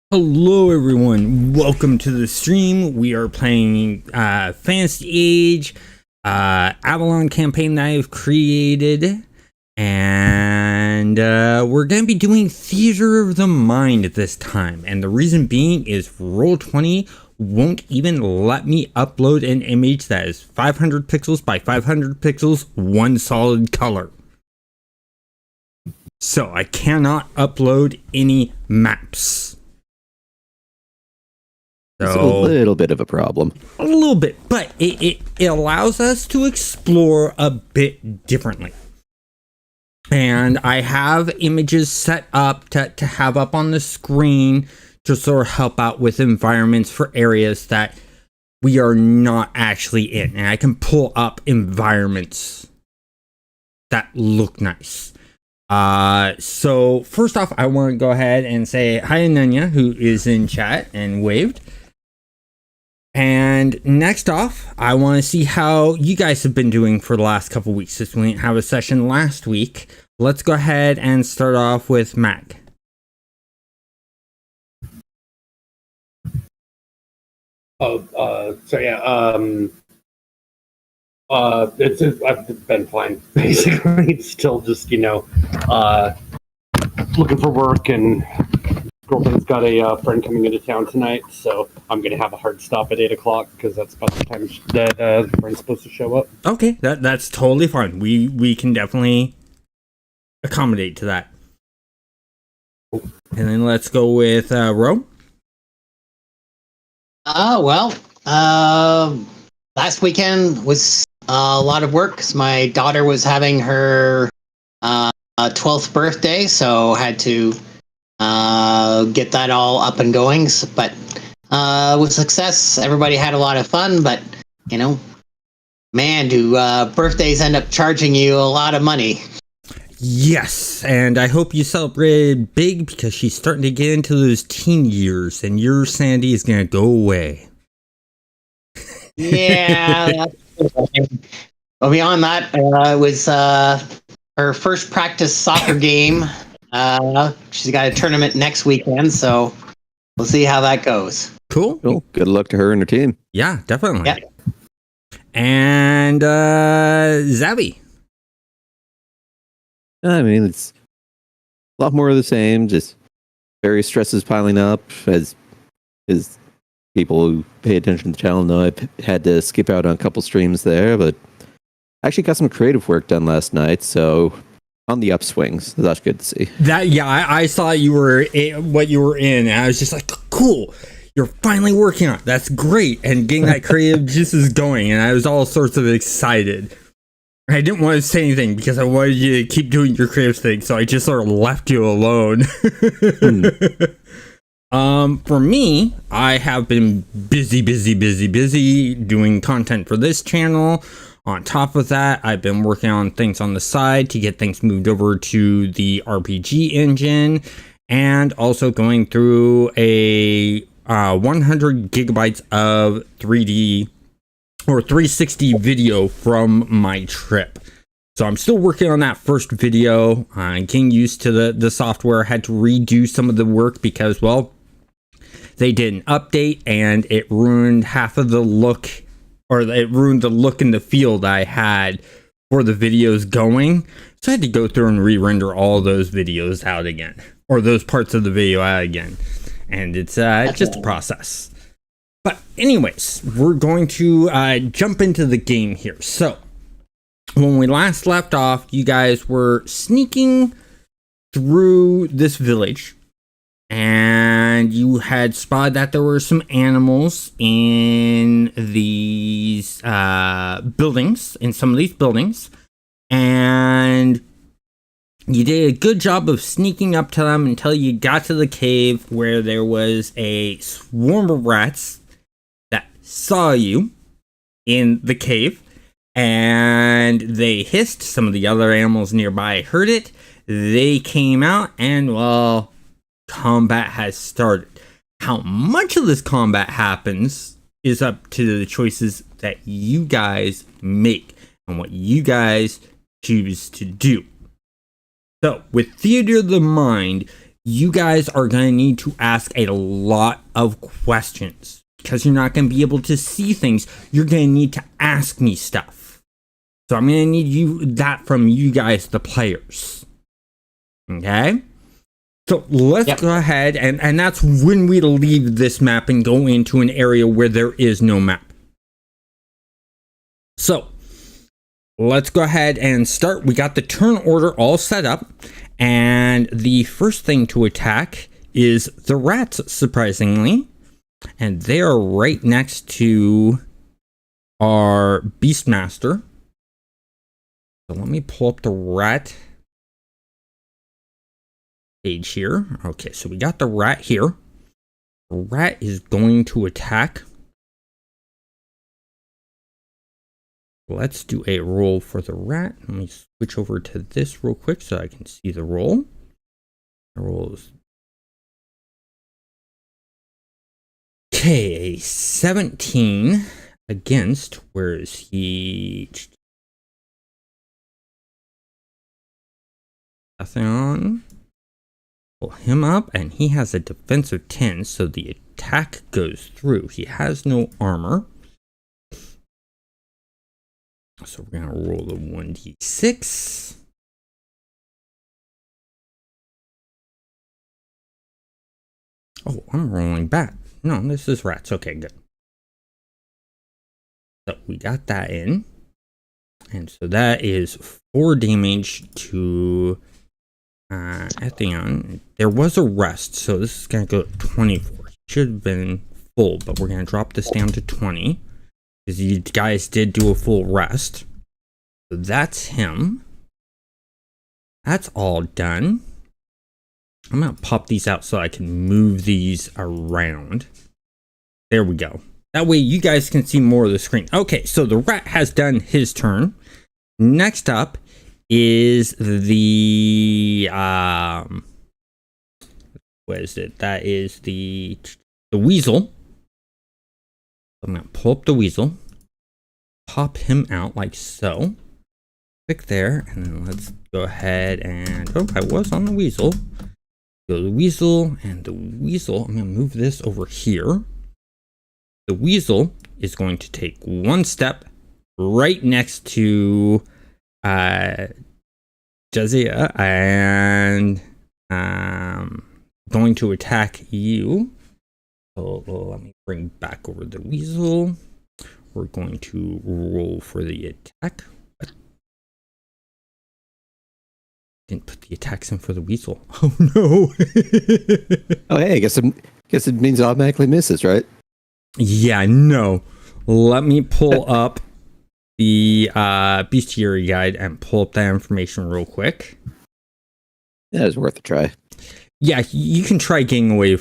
Hello everyone, welcome to the stream. We are playing Fantasy Age Avalon campaign that I've created, and we're going to be doing Theater of the Mind this time, and the reason being is Roll20 won't even let me upload an image that is 500 pixels by 500 pixels, one solid color. So I cannot upload any maps. It's a little bit of a problem. A little bit, but it allows us to explore a bit differently. And I have images set up to have up on the screen to sort of help out with environments for areas that we are not actually in. And I can pull up environments that look nice. So first off, I want to go ahead and say hi to Nanya, who is in chat and waved. And next off, I want to see how you guys have been doing for the last couple weeks. Since we didn't have a session last week, let's go ahead and start off with Mac. I've been fine. Basically, it's still just looking for work, and girlfriend's got a friend coming into town tonight, so I'm gonna have a hard stop at 8 o'clock because that's about the time that the friend's supposed to show up. Okay, that's totally fine. We can definitely accommodate to that. And then let's go with Ro. Last weekend was a lot of work because my daughter was having her 12th birthday, so had to get that all up and going. But with success, everybody had a lot of fun. But man, do birthdays end up charging you a lot of money? Yes, and I hope you celebrated big because she's starting to get into those teen years, and your sanity is gonna go away. Yeah. Well, beyond that, it was her first practice soccer game. She's got a tournament next weekend, so we'll see how that goes. Cool. Good luck to her and her team. Yeah, definitely. Yeah. And Zabby. I mean, it's a lot more of the same. Just various stresses piling up as people who pay attention to the channel know I've had to skip out on a couple streams there, but I actually got some creative work done last night, so on the upswings. So that's good to see. I saw you were what you were in, and I was just like, cool. You're finally working on it. That's great. And getting that creative juices going, and I was all sorts of excited. I didn't want to say anything because I wanted you to keep doing your creative thing, so I just sort of left you alone. For me, I have been busy doing content for this channel. On top of that, I've been working on things on the side to get things moved over to the RPG engine, and also going through a 100 gigabytes of 3D or 360 video from my trip. So I'm still working on that first video, getting used to the software. I had to redo some of the work because, well, they did an update and it ruined half of the look, or it ruined the look and the feel that I had for the videos going. So I had to go through and re-render all those videos out again, or those parts of the video out again. And it's just a process. But anyways, we're going to jump into the game here. So when we last left off, you guys were sneaking through this village, and you had spotted that there were some animals in these buildings, in some of these buildings, and you did a good job of sneaking up to them until you got to the cave where there was a swarm of rats that saw you in the cave, and they hissed. Some of the other animals nearby heard it. They came out, and well, combat has started. How much of this combat happens is up to the choices that you guys make and what you guys choose to do. So with Theater of the Mind, you guys are going to need to ask a lot of questions because you're not going to be able to see things. You're going to need to ask me stuff. So I'm going to need that from you guys, the players. Okay? So let's go ahead, and that's when we leave this map and go into an area where there is no map. So let's go ahead and start. We got the turn order all set up, and the first thing to attack is the rats, surprisingly. And they are right next to our Beastmaster. So let me pull up the rat page here. Okay, so we got the rat here. The rat is going to attack. Let's do a roll for the rat. Let me switch over to this real quick so I can see the roll. The roll is okay, a 17 against, where is he? Nothing on. Pull him up, and he has a defensive 10, so the attack goes through. He has no armor. So we're going to roll the 1d6. Oh, I'm rolling back. No, this is rats. Okay, good. So we got that in. And so that is 4 damage to Ethion. There was a rest, so this is going to go to 24. Should have been full, but we're going to drop this down to 20. Because you guys did do a full rest. So that's him. That's all done. I'm going to pop these out so I can move these around. There we go. That way you guys can see more of the screen. Okay, so the rat has done his turn. Next up is the what is it? That is the weasel. I'm gonna pull up the weasel, pop him out like so. Click there, and then let's go ahead and I was on the weasel. Go to the weasel, and the weasel. I'm gonna move this over here. The weasel is going to take 1 step right next to Jazia, and going to attack you. So let me bring back over the weasel. We're going to roll for the attack. What? Didn't put the attacks in for the weasel. Oh no! Oh hey, I guess it means it automatically misses, right? Yeah, no. Let me pull up the bestiary guide and pull up that information real quick. Yeah, it's worth a try. Yeah, you can try getting away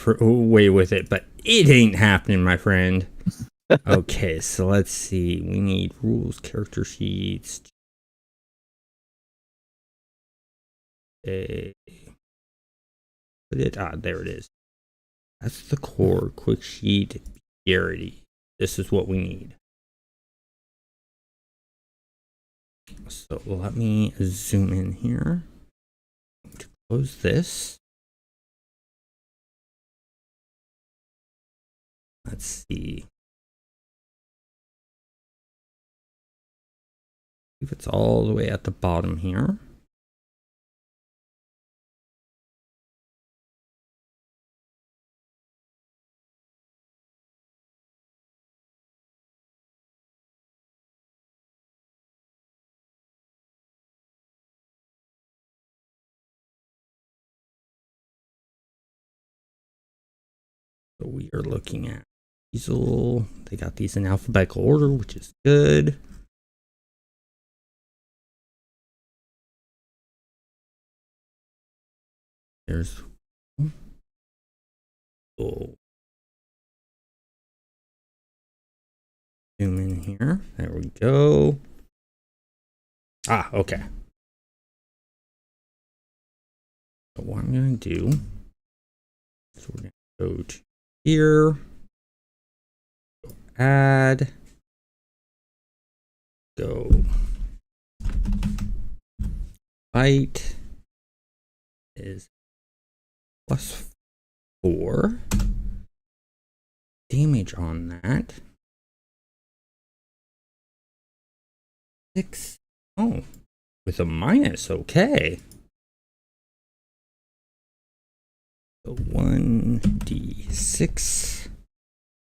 with it, but it ain't happening, my friend. Okay, so let's see. We need rules, character sheets. There it is. That's the core. Quick sheet, bestiarity. This is what we need. So let me zoom in here. I'm going to close this. Let's see. If it's all the way at the bottom here. So we are looking at weasel. They got these in alphabetical order, which is good. There's zoom in here. There we go. Okay. So what I'm gonna do is we're gonna go to here, go add, go byte is plus 4 damage on that. 6. Oh, with a minus. Okay. So 1d6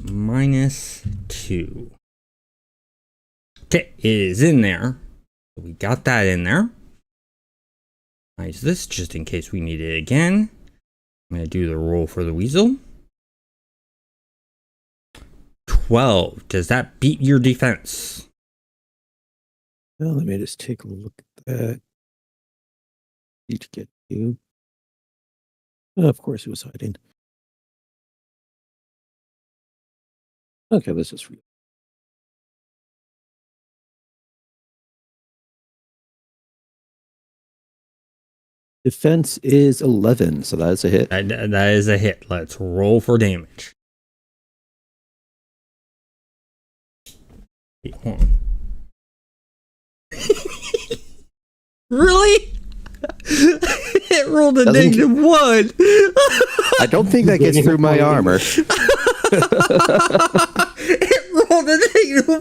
minus 2. Okay, it is in there. We got that in there. Nice this just in case we need it again. I'm going to do the roll for the weasel. 12. Does that beat your defense? Well, let me just take a look at that. Need to get you. Oh, of course, it was hiding. Okay, let's just read. Defense is 11, so that is a hit. That is a hit. Let's roll for damage. Wait, hold on. Really? It rolled a negative 1. I don't think that gets through my armor. It rolled a negative 1.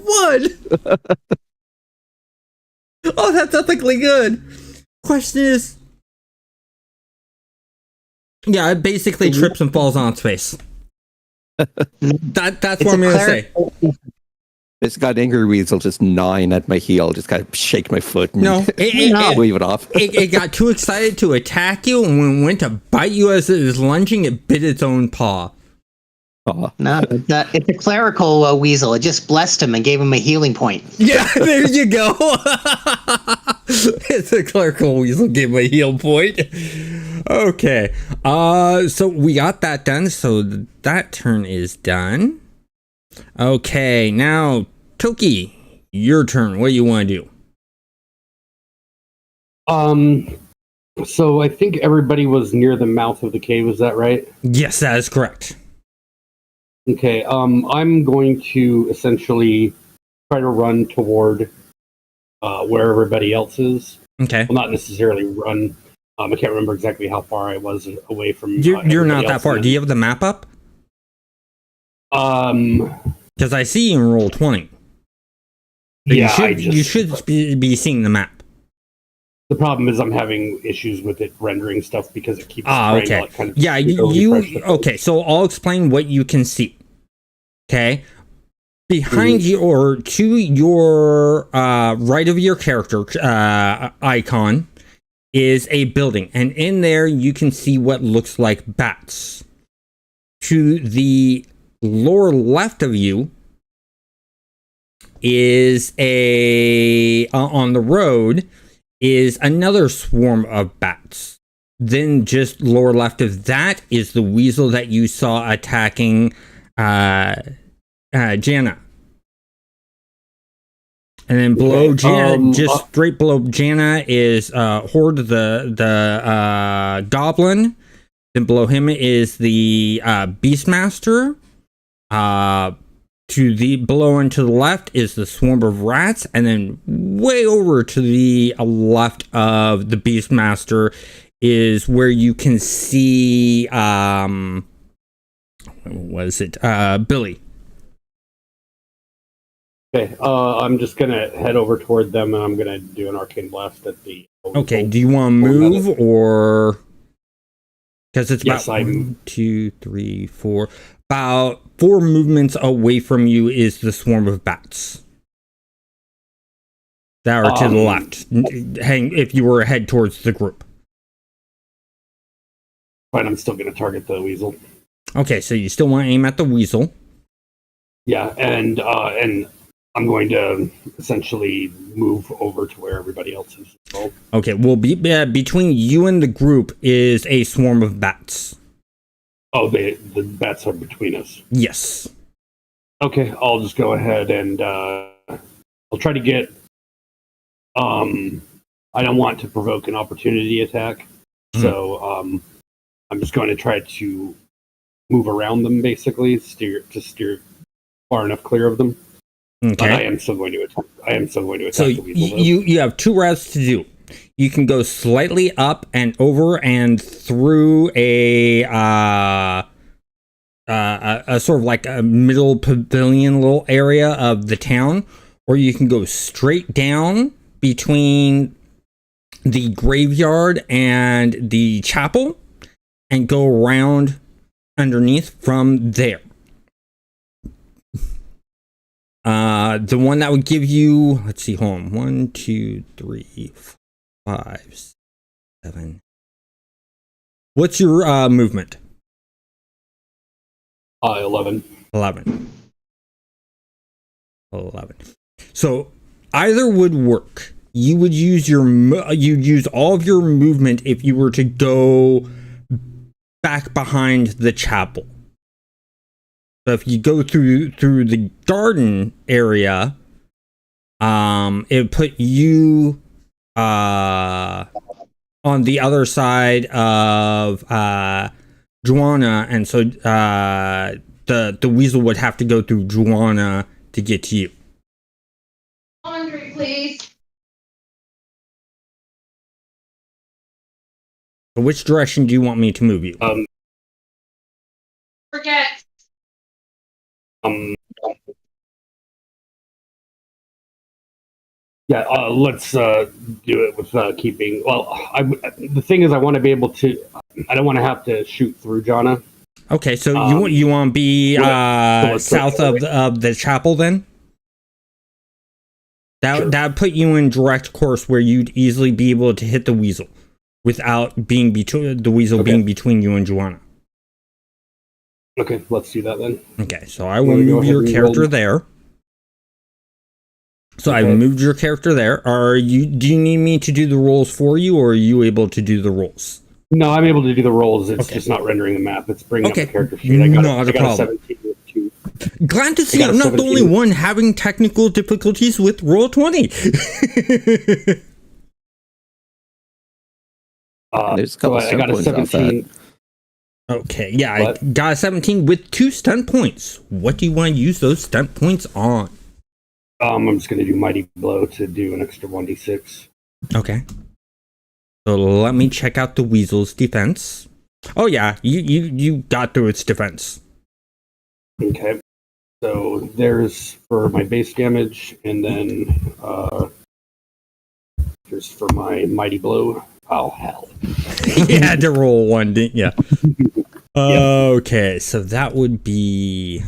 Oh, that's ethically good. Question is, yeah, it basically trips and falls on its face. That's what I'm going to say. It's got angry weasel just gnawing at my heel, just kind of shake my foot and No, leave it off. it got too excited to attack you, and when it went to bite you as it was lunging, it bit its own paw. Aw. No, it's a clerical weasel. It just blessed him and gave him a healing point. Yeah, there you go. It's a clerical weasel, gave him a heal point. Okay, so we got that done, so that turn is done. Okay, now, Toki, your turn. What do you want to do? So I think everybody was near the mouth of the cave, is that right? Yes, that is correct. Okay, I'm going to essentially try to run toward where everybody else is. Okay. Well, not necessarily run. I can't remember exactly how far I was away from. You're not that far. Do you have the map up? Because I see you in roll 20. So yeah, you should be seeing the map. The problem is I'm having issues with it rendering stuff because it keeps trying okay. to kind of yeah, okay, so I'll explain what you can see. Okay? Behind you, or to your right of your character icon, is a building. And in there, you can see what looks like bats. To the lower left of you is on the road is another swarm of bats. Then just lower left of that is the weasel that you saw attacking Jana. And then below Jana, just straight below Jana is Horde, the goblin. Then below him is the Beastmaster. To the below and to the left is the swarm of rats, and then way over to the left of the Beastmaster is where you can see what was it? Billy. Okay, I'm just gonna head over toward them, and I'm gonna do an arcane blast at the. Okay, do you want to move or? Because it's about Yes, 1, 2, 3, 4. About 4 movements away from you is the swarm of bats. That are to the left. If you were to head towards the group. Fine, I'm still gonna target the weasel. Okay, so you still want to aim at the weasel. Yeah, and I'm going to essentially move over to where everybody else is as well. Okay, well, between you and the group is a swarm of bats. Oh, the bats are between us. Yes. Okay, I'll just go ahead and I'll try to get. I don't want to provoke an opportunity attack, so I'm just going to try to move around them, basically steer far enough clear of them. Okay. But I am still going to attack. So the weasel. you have 2 routes to do. You can go slightly up and over and through a sort of like a middle pavilion little area of the town, or you can go straight down between the graveyard and the chapel and go around underneath from there. The one that would give you, let's see, hold on, 1, 2, 3, 5, 7. What's your movement? 11. 11. So either would work. You would use you'd use all of your movement if you were to go back behind the chapel. So if you go through the garden area, it put you on the other side of Joanna, and so the weasel would have to go through Joanna to get to you. Laundry, please. So which direction do you want me to move you? Forget. Yeah, let's do it with keeping. Well, the thing is, I want to be able to. I don't want to have to shoot through Jonna. Okay, so you want to be south of the chapel then? That would put you in direct course where you'd easily be able to hit the weasel without being between the weasel being between you and Joanna. Okay, let's do that then. Okay, so I will move your character there. So I've moved your character there. Do you need me to do the rolls for you, or are you able to do the rolls? No, I'm able to do the rolls. It's just not rendering the map. It's bringing up the character sheet. Not a problem. 17 with 2. Glad to see I'm not the only one having technical difficulties with Roll20. There's a couple I got a 17. Okay, yeah, I got a 17 with 2 stunt points. What do you want to use those stunt points on? I'm just going to do Mighty Blow to do an extra 1d6. Okay. So let me check out the weasel's defense. Oh yeah, you got through its defense. Okay. So there's for my base damage, and then there's for my Mighty Blow. Oh, hell. You had to roll one, didn't you? Okay, so that would be...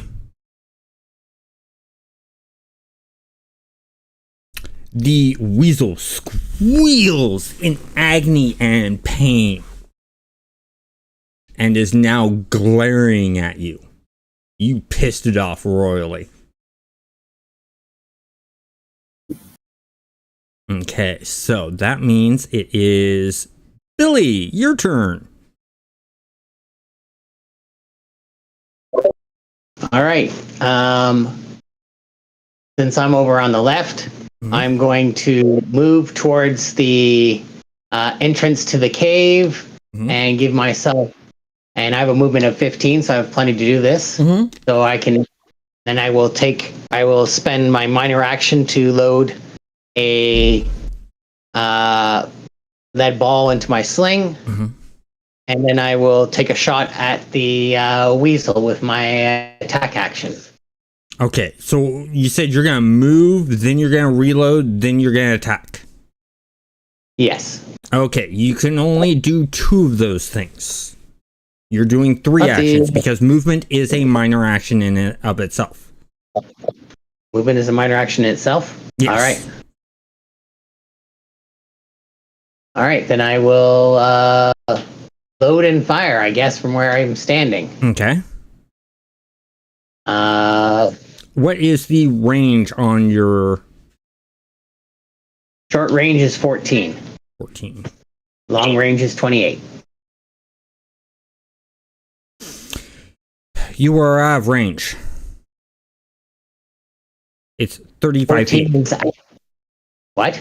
The weasel squeals in agony and pain and is now glaring at you. You pissed it off royally. Okay, so that means it is Billy, your turn. All right. Since I'm over on the left, I'm going to move towards the entrance to the cave and give myself, and I have a movement of 15, so I have plenty to do this. So I can, and I will spend my minor action to load a that ball into my sling, and then I will take a shot at the weasel with my attack action. Okay, so you said you're going to move, then you're going to reload, then you're going to attack. Yes. Okay, you can only do 2 of those things. You're doing 3 actions because movement is a minor action in and of itself. Movement is a minor action in itself? Yes. All right. All right, then I will load and fire, I guess, from where I'm standing. Okay. What is the range on your... Short range is 14. 14. Long range is 28. You are out of range. It's 35 feet. What?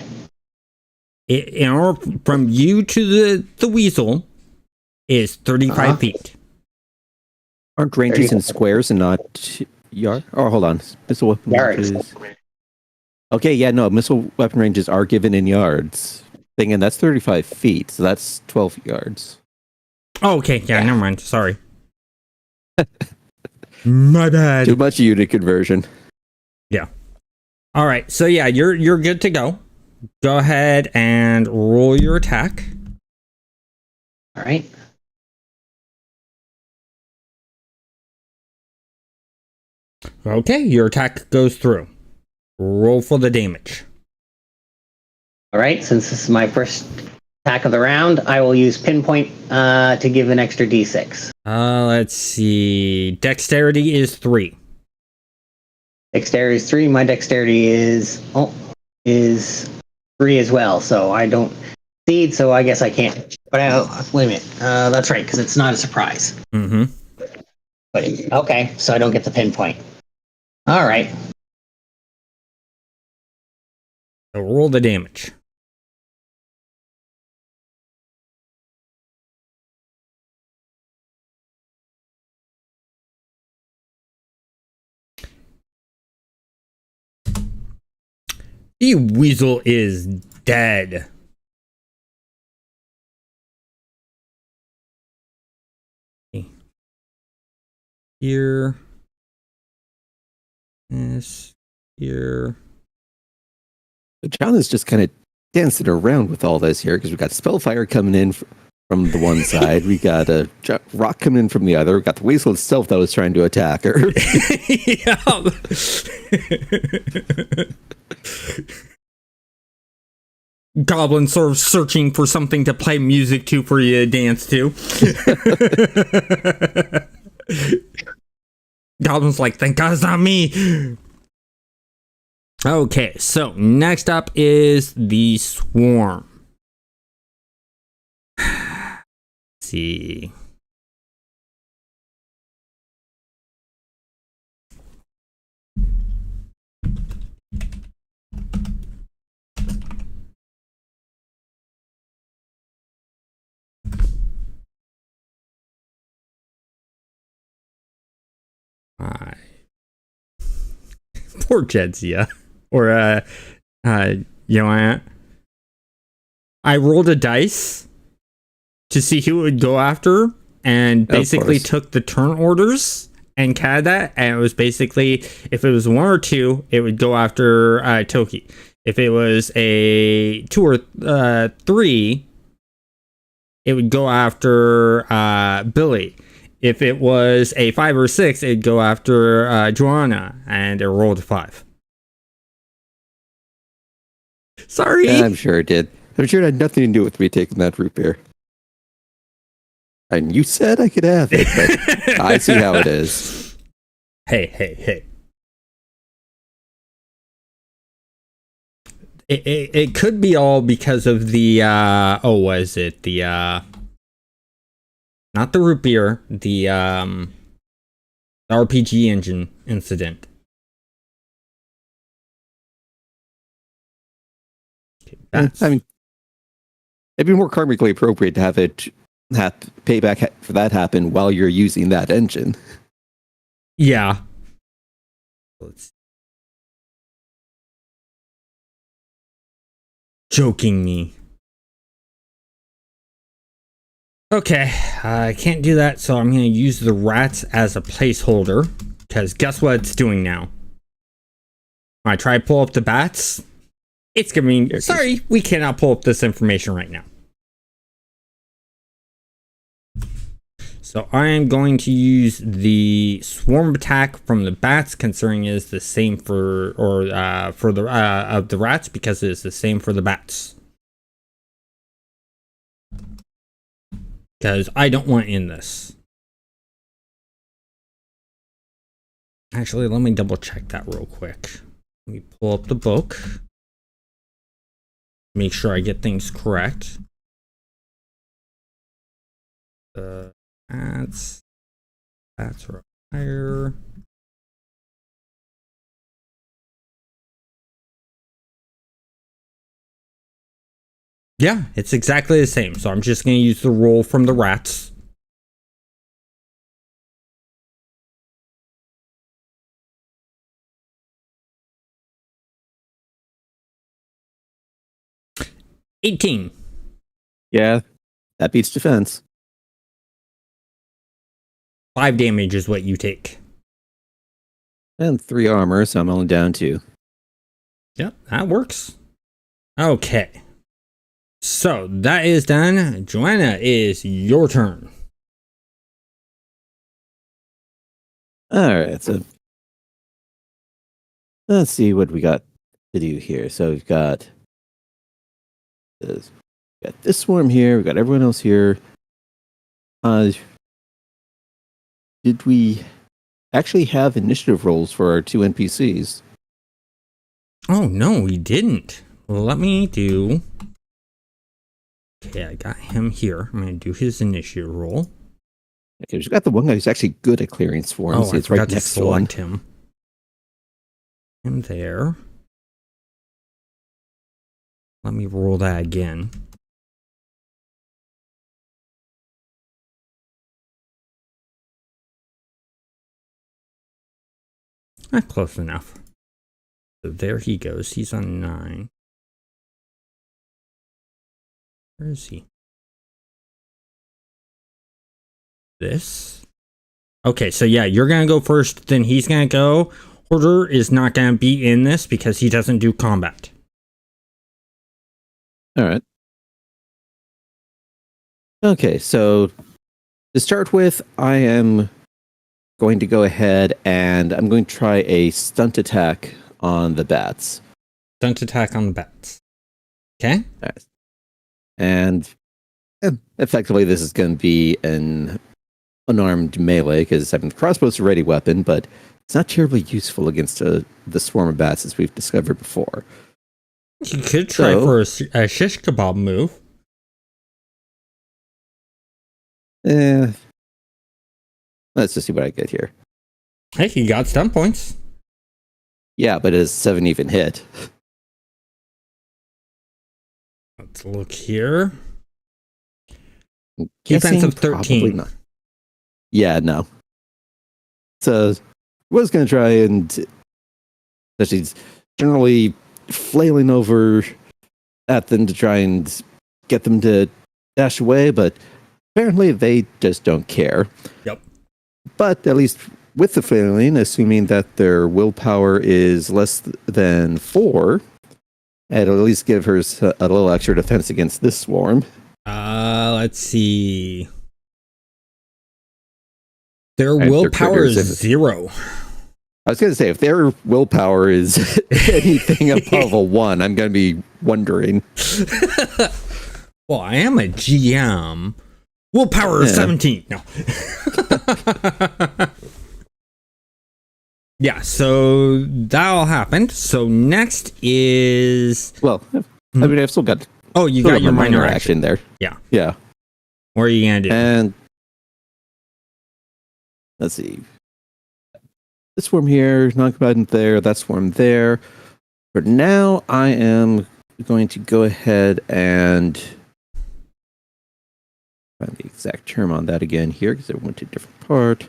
In order from you to the weasel is 35 feet. Aren't ranges in squares and not yard? Oh, hold on. Missile weapon Yards. ranges. Okay, yeah, no, missile weapon ranges are given in yards. thing, and that's 35 feet, so that's 12 yards. Oh, okay. Yeah, never mind. Sorry. My bad. Too much unit conversion. Yeah. All right. So yeah, you're good to go. Go ahead and roll your attack. All right. Okay, your attack goes through. Roll for the damage. All right. Since this is my first attack of the round, I will use pinpoint to give an extra d6. Let's see. Dexterity is 3. Dexterity is 3. My dexterity is 3 as well. So I don't succeed. So I guess I can't. But wait a minute. That's right, because it's not a surprise. Mm-hmm. But okay, so I don't get the pinpoint. All right. So roll the damage. The weasel is dead. Here. This. Here. John is just kind of dancing around with all this here because we got Spellfire coming in from the one side. We got a rock coming in from the other. We got the weasel itself that was trying to attack her. Goblin sort of searching for something to play music to for you to dance to. Goblin's like, thank God it's not me. Okay, so next up is the swarm. Let's see. Poor Jedzia. Or, you know what? I rolled a dice to see who it would go after, and basically took the turn orders and CAD that, and it was basically, if it was 1 or 2, it would go after Toki. If it was a 2 or 3, it would go after Billy. If it was a 5 or 6, it'd go after Joanna, and it rolled a 5. Sorry. I'm sure it did. I'm sure it had nothing to do with me taking that root beer. And you said I could have it, but I see how it is. Hey. It could be all because of the what is it? The not the root beer, the RPG engine incident. I mean, it'd be more karmically appropriate to have payback for that happen while you're using that engine. Yeah. Let's joking me. Okay, I can't do that, so I'm going to use the rats as a placeholder, because guess what it's doing now? When I try to pull up the bats, it's giving me, sorry, we cannot pull up this information right now. So I am going to use the swarm attack from the bats, considering it is the same for the rats, because it is the same for the bats. Because I don't want in this. Actually, let me double check that real quick. Let me pull up the book. Make sure I get things correct. That's right higher. Yeah, it's exactly the same. So I'm just going to use the roll from the rats. 18. Yeah, that beats defense. 5 damage is what you take. And 3 armor, so I'm only down 2. Yep, that works. Okay. So that is done. Joanna, is your turn. Alright, so let's see what we got to do here. So we've got this swarm here, we've got everyone else here. Did we actually have initiative rolls for our 2 NPCs? Oh, no, we didn't. Well, let me do... Okay, I got him here. I'm going to do his initiative roll. Okay, we've got the one guy who's actually good at clearing swarms. Oh, I It's forgot right to next to him. select him. Him there. Let me roll that again. Close enough. So there he goes. He's on 9. Where is he? This? Okay, so yeah, you're gonna go first, then he's gonna go. Hoarder is not gonna be in this because he doesn't do combat. Alright. Okay, so to start with, I am going to go ahead and I'm going to try a stunt attack on the bats. Stunt attack on the bats. Okay? Nice. And effectively, this is going to be an unarmed melee because I mean, the crossbow's a ready weapon, but it's not terribly useful against the swarm of bats as we've discovered before. You could try for a shish kebab move. Let's just see what I get here. Hey, you got stun points. Yeah, but it's 7 even hit. Let's look here. Guessing Defensive probably 13. not. Yeah, no. So, was going to try and she's generally flailing over at them to try and get them to dash away, but apparently they just don't care. Yep. But at least with the flailing, assuming that their willpower is less than 4, it'll at least give her a little extra defense against this swarm. Let's see. Their Right, willpower is 0. I was going to say, if their willpower is anything above a 1, I'm going to be wondering. Well, I am a GM. Willpower is 17. No. Yeah, so that all happened. So next is... Well, I mean, I've still got... Oh, you got your minor action there. Yeah. Yeah. What are you going to do? And let's see. This swarm here, non-combatant there, that swarm there. For now, I am going to go ahead and find the exact term on that again here because it went to a different part.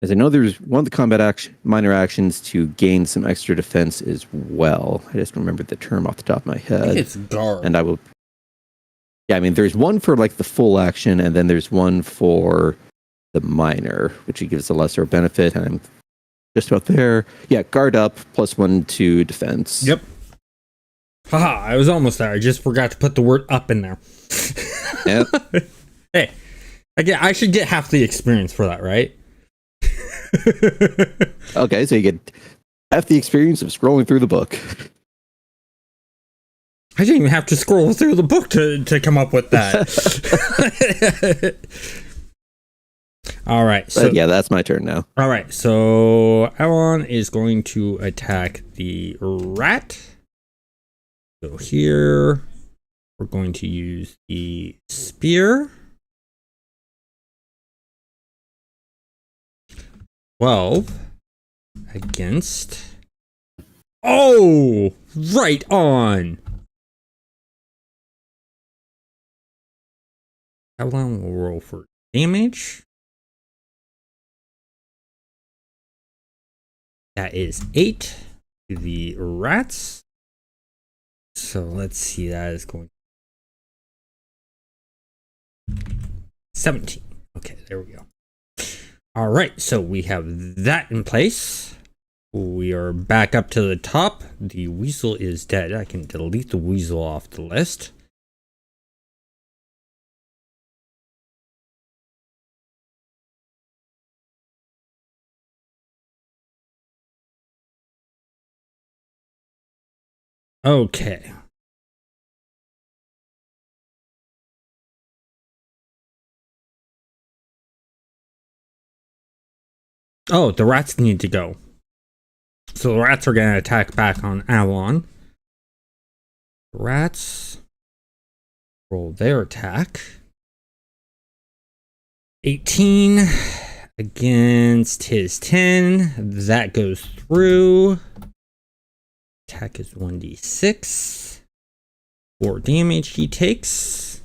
As I know there's one of the combat minor actions to gain some extra defense as well. I just remembered the term off the top of my I head. think it's guard. And I will... Yeah, I mean, there's one for like the full action, and then there's one for the minor, which gives a lesser benefit, and I'm just about there. Yeah, guard up, +1 to defense. Yep. Haha, I was almost there. I just forgot to put the word up in there. Yep. Hey, I should get half the experience for that, right? Okay, so you get half the experience of scrolling through the book. I didn't even have to scroll through the book to come up with that. All right. So But yeah, that's my turn now. all right. So Valon is going to attack the rat. So here we're going to use the spear. 12 against. Oh, right on. Valon will roll for damage. That is 8. the rats. So let's see, that is going 17. Okay, there we go. All right, so we have that in place. We are back up to the top. The weasel is dead. I can delete the weasel off the list. Okay. Oh, the rats need to go. So the rats are going to attack back on Valon. Rats roll their attack. 18 against his 10. That goes through. Attack is 1d6. 4 damage he takes.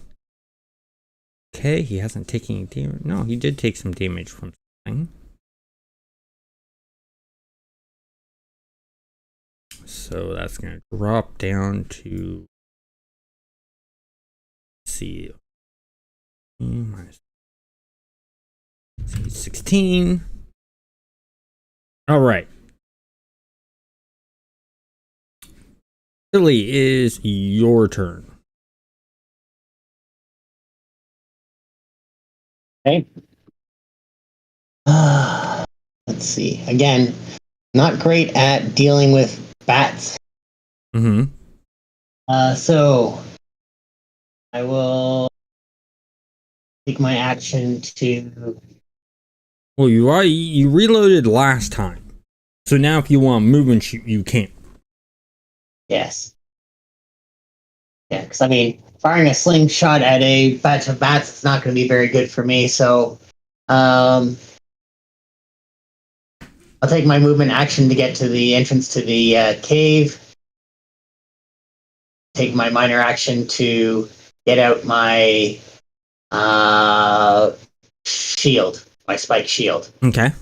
Okay, he hasn't taken any damage. No, he did take some damage from something. So that's going to drop down to, let's see, minus 16. All right. Billy, is your turn. Okay. Let's see. Again, not great at dealing with bats. Mm-hmm. So I will take my action to. Well, you reloaded last time, so now if you want to move and shoot, you can't. Yes. Yeah, because I mean, firing a slingshot at a batch of bats is not going to be very good for me. So, I'll take my movement action to get to the entrance to the cave. Take my minor action to get out my shield, my spike shield. Okay.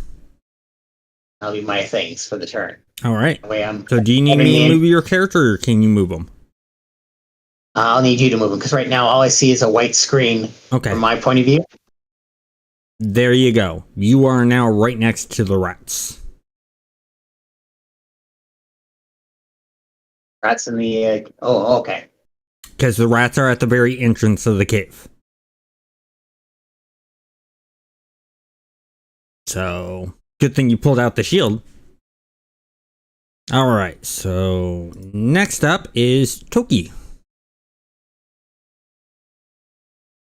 That'll be my things for the turn. All right. That way I'm. So do you need me to move your character, or can you move them? I'll need you to move them because right now all I see is a white screen. Okay. From my point of view. There you go. You are now right next to the rats. Rats in the. Oh, okay. Because the rats are at the very entrance of the cave. So, good thing you pulled out the shield. Alright, so next up is Toki.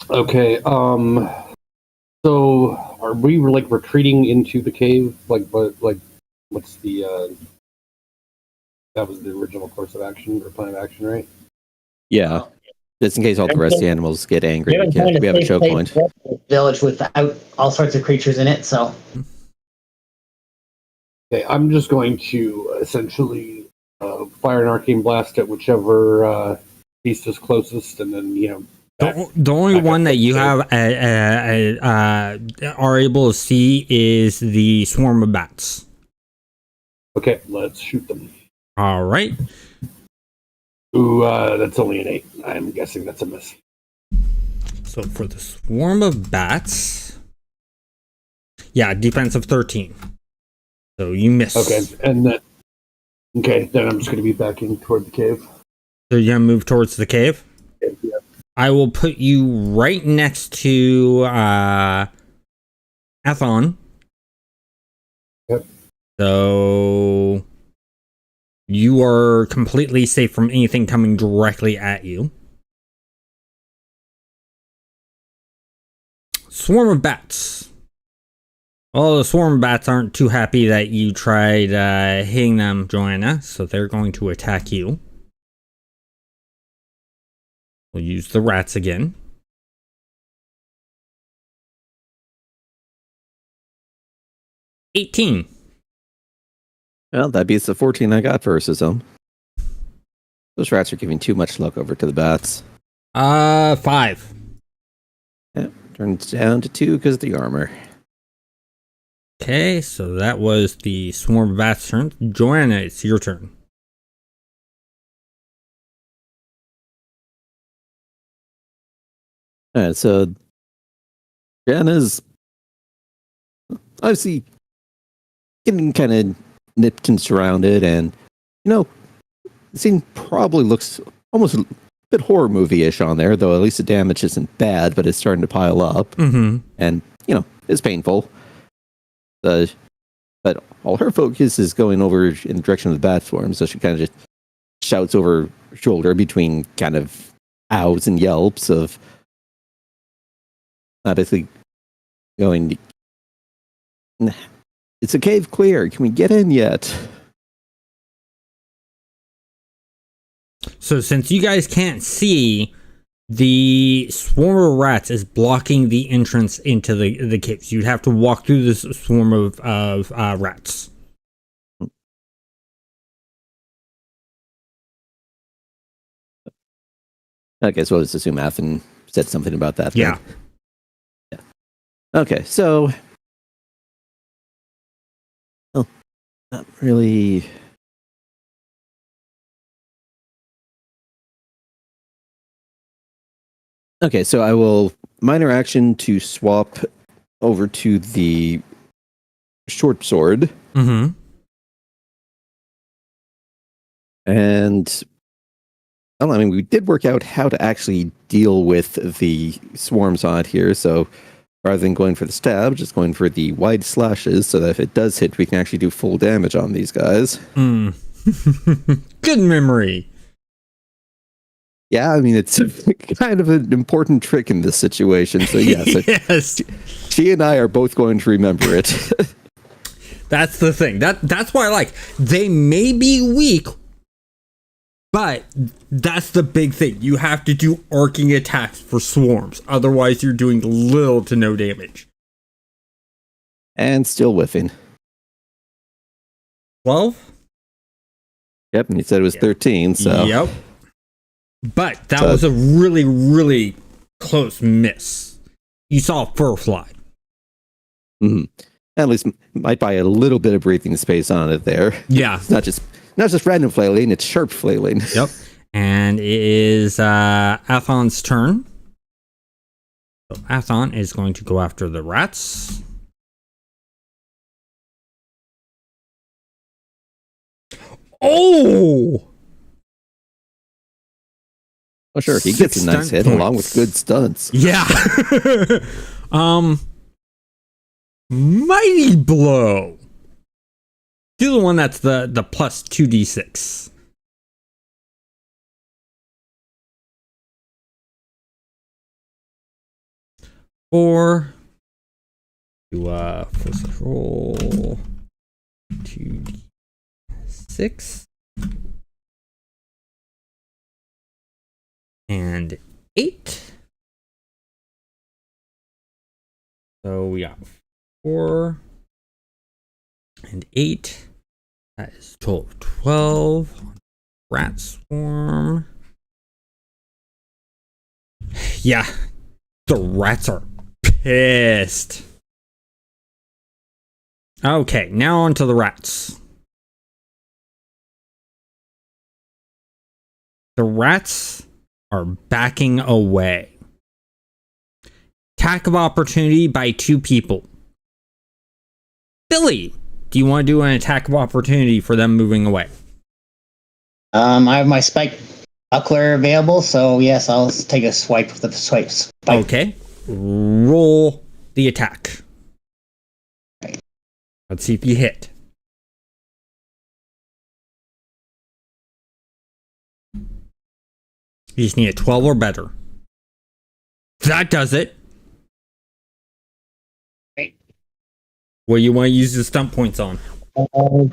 Okay, so are we like retreating into the cave? What's the that was the original course of action or plan of action, right? Yeah. Just in case all the rest of the animals get angry, we have a choke point. Village without all sorts of creatures in it, so. Okay, I'm just going to essentially fire an arcane blast at whichever beast is closest, and then The only one that you have are able to see is the swarm of bats. Okay, let's shoot them. All right. Ooh, that's only an 8. I'm guessing that's a miss. So for the swarm of bats, yeah, defensive 13. So you miss. Okay, and then then I'm just going to be backing toward the cave. So you're gonna move towards the cave. Yeah. I will put you right next to Athon. Yep. So you are completely safe from anything coming directly at you. Swarm of bats. Well, the swarm of bats aren't too happy that you tried hitting them, Joanna, so they're going to attack you. We'll use the rats again. $18. Well, that beats the 14 I got for Ursusome. Those rats are giving too much luck over to the bats. 5. Yeah, turns down to 2 because of the armor. Okay, so that was the swarm of bats' turn. Joanna, it's your turn. All right, so Jana's obviously getting kind of nipped and surrounded, and the scene probably looks almost a bit horror movie-ish on there, though at least the damage isn't bad, but it's starting to pile up, and it's painful. But all her focus is going over in the direction of the bat swarm, so she kind of just shouts over her shoulder between kind of owls and yelps of basically going, "It's a cave clear. Can we get in yet?" So since you guys can't see, the swarm of rats is blocking the entrance into the caves. You'd have to walk through this swarm of rats. Okay, so let's assume Athen said something about that. Yeah. Yeah. Okay, so not really. Okay, so I will minor action to swap over to the short sword. Mm-hmm. And I mean, we did work out how to actually deal with the swarms on it here. So rather than going for the stab, just going for the wide slashes so that if it does hit, we can actually do full damage on these guys. Good memory. Yeah, I mean, it's kind of an important trick in this situation. So yes, yes. She and I are both going to remember it. That's the thing. That's why they may be weak, but that's the big thing. You have to do arcing attacks for swarms. Otherwise, you're doing little to no damage. And still whiffing. 12? Yep, and he said it was 13, so... Yep. But that was a really, really close miss. You saw a fur fly. Mm-hmm. At least might buy a little bit of breathing space on it there. Yeah. It's not just random flailing, it's sharp flailing. Yep. And it is Athon's turn. So Athon is going to go after the rats. Oh! Oh, sure. He gets a nice hit along with good stunts. Yeah. Mighty blow. Do the one that's the plus 2d6. Four. Do first roll 2d6. And 8. So we got 4 and 8. That is total of 12. Rat swarm. Yeah, the rats are pissed. Okay, now on to the rats. The rats are backing away. Attack of opportunity by 2 people. Billy, do you want to do an attack of opportunity for them moving away? I have my spike buckler available, so yes, I'll take a swipe with the swipe. Okay. Roll the attack. Right. Let's see if you hit. You just need a 12 or better. That does it. Right. What do you want to use the stunt points on? How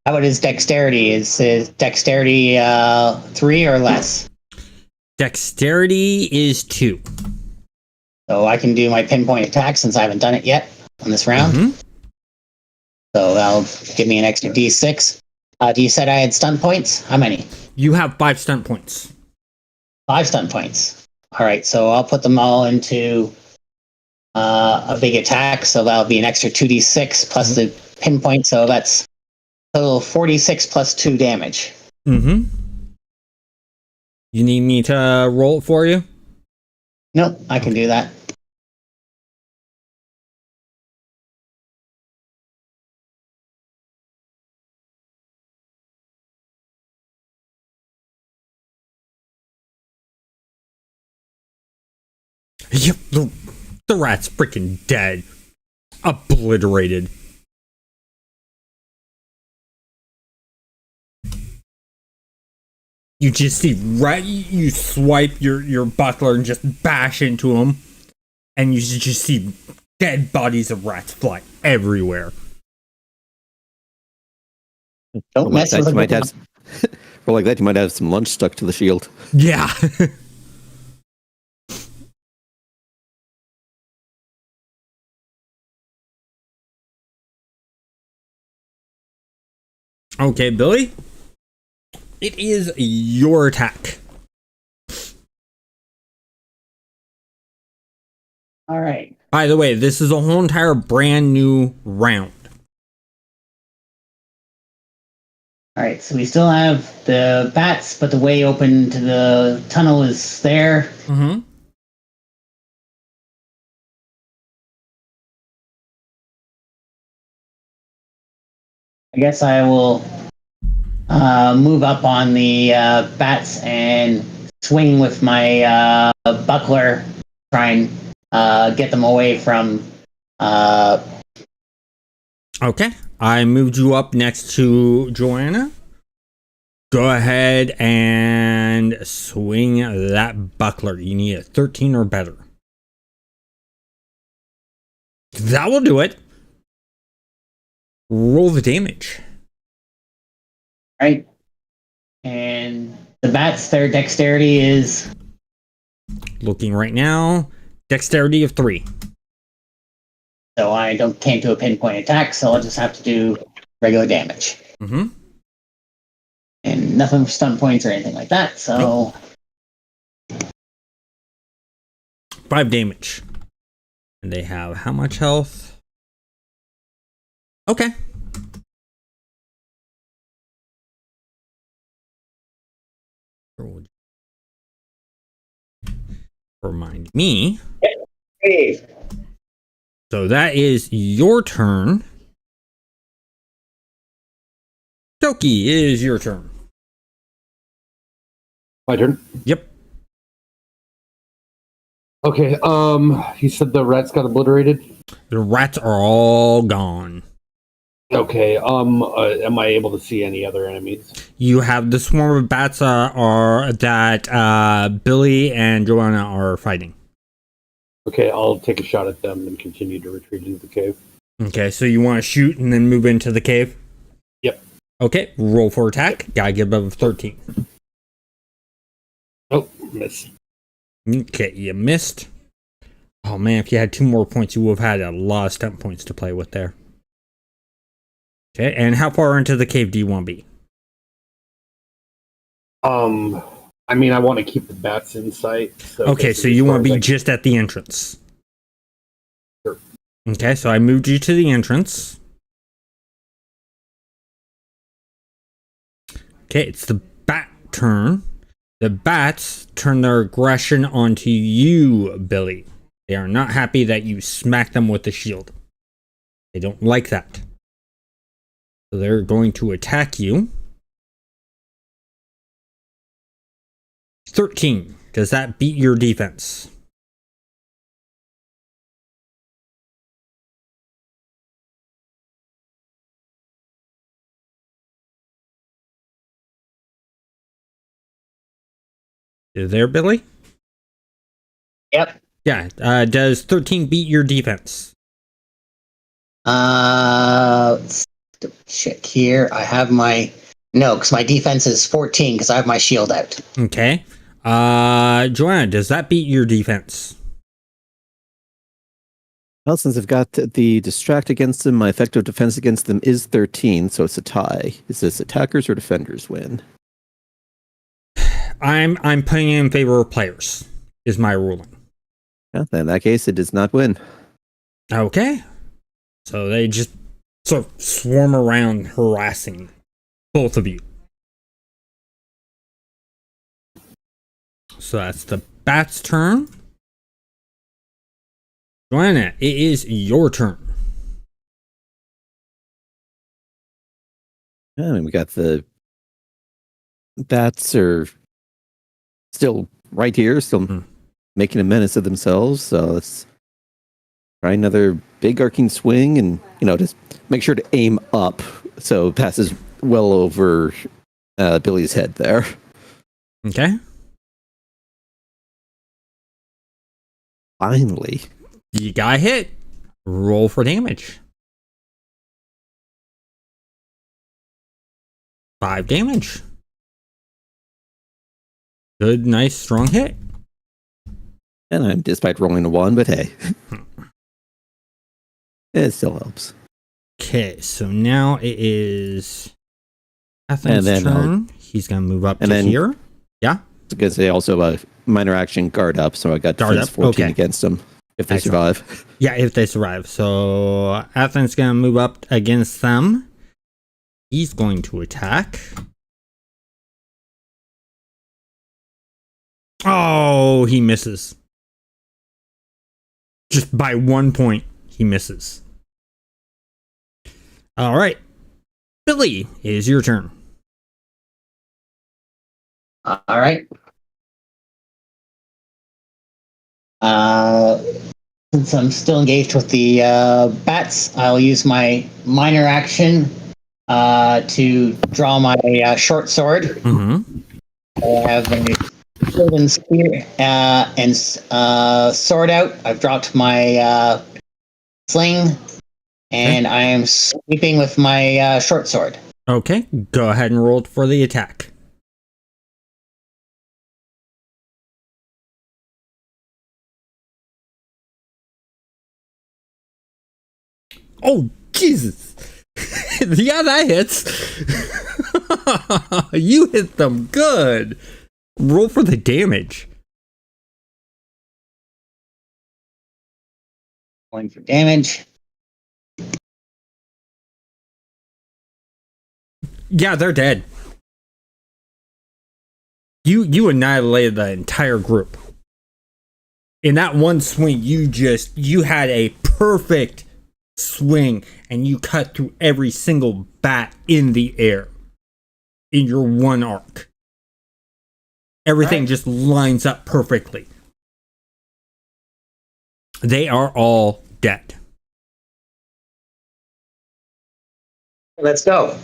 about his dexterity? Is his dexterity 3 or less? Dexterity is 2. So I can do my pinpoint attack since I haven't done it yet on this round. Mm-hmm. So that'll give me an extra d6. You said I had stun points? How many? You have 5 stunt points. 5 stun points. All right, so I'll put them all into a big attack. So that'll be an extra 2d6 plus the pinpoint. So that's total 46 plus 2 damage. Mm-hmm. You need me to roll it for you? Nope, I can do that. Yep, the rat's freaking dead. Obliterated. You just see right, you swipe your buckler and just bash into him, and you just see dead bodies of rats fly everywhere. Don't mess with you might a have, or like that, you might have some lunch stuck to the shield. Yeah. Okay, Billy. It is your attack. All right. By the way, this is a whole entire brand new round. All right, so we still have the bats, but the way open to the tunnel is there. Mm-hmm. I guess I will move up on the bats and swing with my buckler, try and get them away from. Okay. I moved you up next to Joanna. Go ahead and swing that buckler. You need a 13 or better. That will do it. Roll the damage. Right. And the bats, their dexterity is. Looking right now, dexterity of 3. So I can't do a pinpoint attack, so I'll just have to do regular damage. Mm-hmm. And nothing for stun points or anything like that, so. 5 damage. And they have how much health? Okay. Remind me. Hey. So that is your turn. Toki, it is your turn. My turn. Yep. Okay. You said the rats got obliterated. The rats are all gone. Okay. Am I able to see any other enemies? You have the swarm of bats that Billy and Joanna are fighting. Okay, I'll take a shot at them and continue to retreat into the cave. Okay, so you want to shoot and then move into the cave? Yep. Okay, roll for attack. Gotta get above 13. Oh, miss. Okay, you missed. Oh man, if you had 2 more points, you would have had a lot of stunt points to play with there. Okay, and how far into the cave do you want to be? I mean, I want to keep the bats in sight. So Okay, so you want to be just at the entrance. Sure. Okay, so I moved you to the entrance. Okay, it's the bat turn. The bats turn their aggression onto you, Billy. They are not happy that you smack them with the shield. They don't like that. So they're going to attack you. 13. Does that beat your defense? You there, Billy? Yep. Yeah. Does 13 beat your defense? Let's check here. I have no, because my defense is 14 because I have my shield out. Okay. Joanna, does that beat your defense? Well, since I've got the distract against them, my effective defense against them is 13, so it's a tie. Is this attackers or defenders win? I'm putting it in favor of players, is my ruling. Yeah, then in that case, it does not win. Okay. So they just sort of swarm around harassing both of you. So that's the bat's turn. Joanna, it is your turn. I mean, we got the bats are still right here, still making a menace of themselves. So let's try another big arcing swing, and just make sure to aim up so it passes well over Billy's head there. Okay. Finally, You got hit. Roll for damage. 5 damage. Good, nice, strong hit. and I'm despite rolling a 1, but hey, it still helps. Okay, so now it is Ethan's And then turn. He's gonna move up and to then- here. Yeah. Because they also have a minor action guard up, so I got Guard defense up, 14 okay. against them if they Excellent. survive. Yeah, if they survive. So Ethan's gonna move up against them. He's going to attack. Oh, he misses. Just by 1 point, he misses. All right. Billy, it is your turn. All right. Since I'm still engaged with the bats, I'll use my minor action to draw my short sword. Mm-hmm. I have a golden spear and sword out. I've dropped my sling, and I am sweeping with my short sword. Okay, go ahead and roll for the attack. Oh, Jesus. Yeah, that hits. You hit them good. Roll for the damage. Going for damage. Yeah, they're dead. You annihilated the entire group. In that one swing, you had a perfect swing and you cut through every single bat in the air in your one arc. Everything just lines up perfectly. They are all dead. Let's go.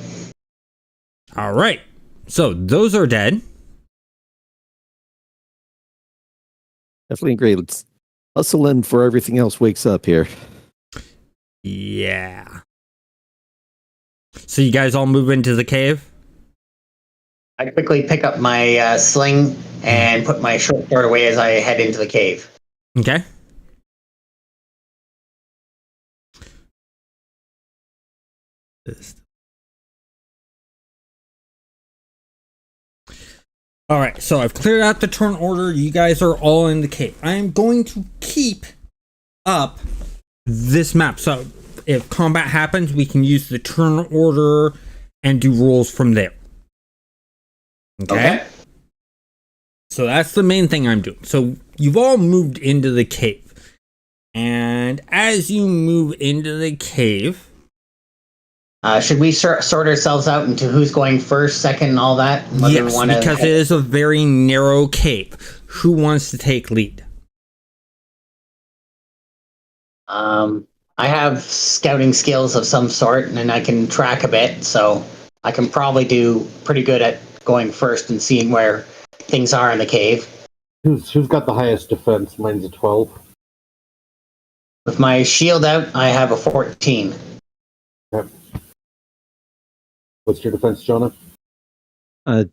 All right. So those are dead. Definitely agree. Let's hustle in before everything else wakes up here. Yeah. So you guys all move into the cave? I quickly pick up my sling and put my short sword away as I head into the cave. Okay. All right, so I've cleared out the turn order. You guys are all in the cave. I am going to keep up this map. So if combat happens, we can use the turn order and do rolls from there. Okay? So that's the main thing I'm doing. So you've all moved into the cave. And as you move into the cave, Should we sort ourselves out into who's going first, second, and all that? Whether yes, we wanna because it is a very narrow cave. Who wants to take lead? I have scouting skills of some sort, and I can track a bit, so I can probably do pretty good at going first and seeing where things are in the cave. Who's got the highest defense? Mine's a 12. With my shield out, I have a 14. Yep. What's your defense, Jonah?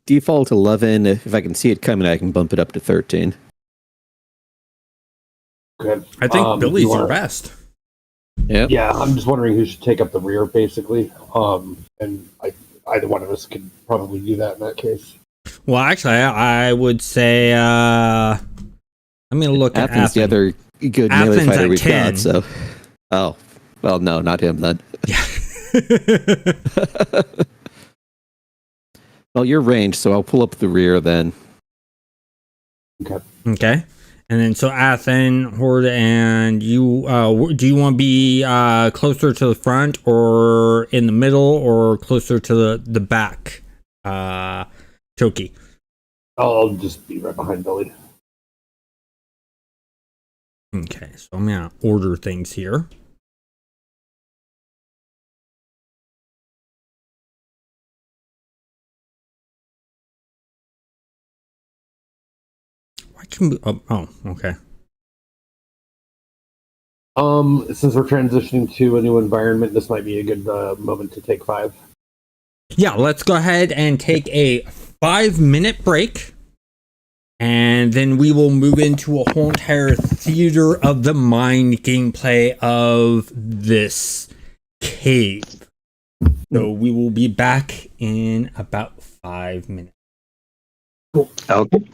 Default 11. If I can see it coming, I can bump it up to 13. Okay. I think Billy's you your wanna- best. Yep. Yeah, I'm just wondering who should take up the rear, basically. And either one of us could probably do that in that case. Well, actually, I would say, let me look at Athens, the Athens. other good melee Athens fighter at we've 10. got. So, oh, well, no, not him then. Yeah. Well, you're ranged, so I'll pull up the rear then. Okay. Okay. And then so Athen, Horde, and you, do you want to be closer to the front or in the middle or closer to the back, Choki? I'll just be right behind Billy. Okay, so I'm going to order things here. I can, oh, okay. Since we're transitioning to a new environment, this might be a good moment to take 5. Yeah, let's go ahead and take a 5-minute break. And then we will move into a whole entire theater of the mind gameplay of this cave. So we will be back in about 5 minutes. Okay.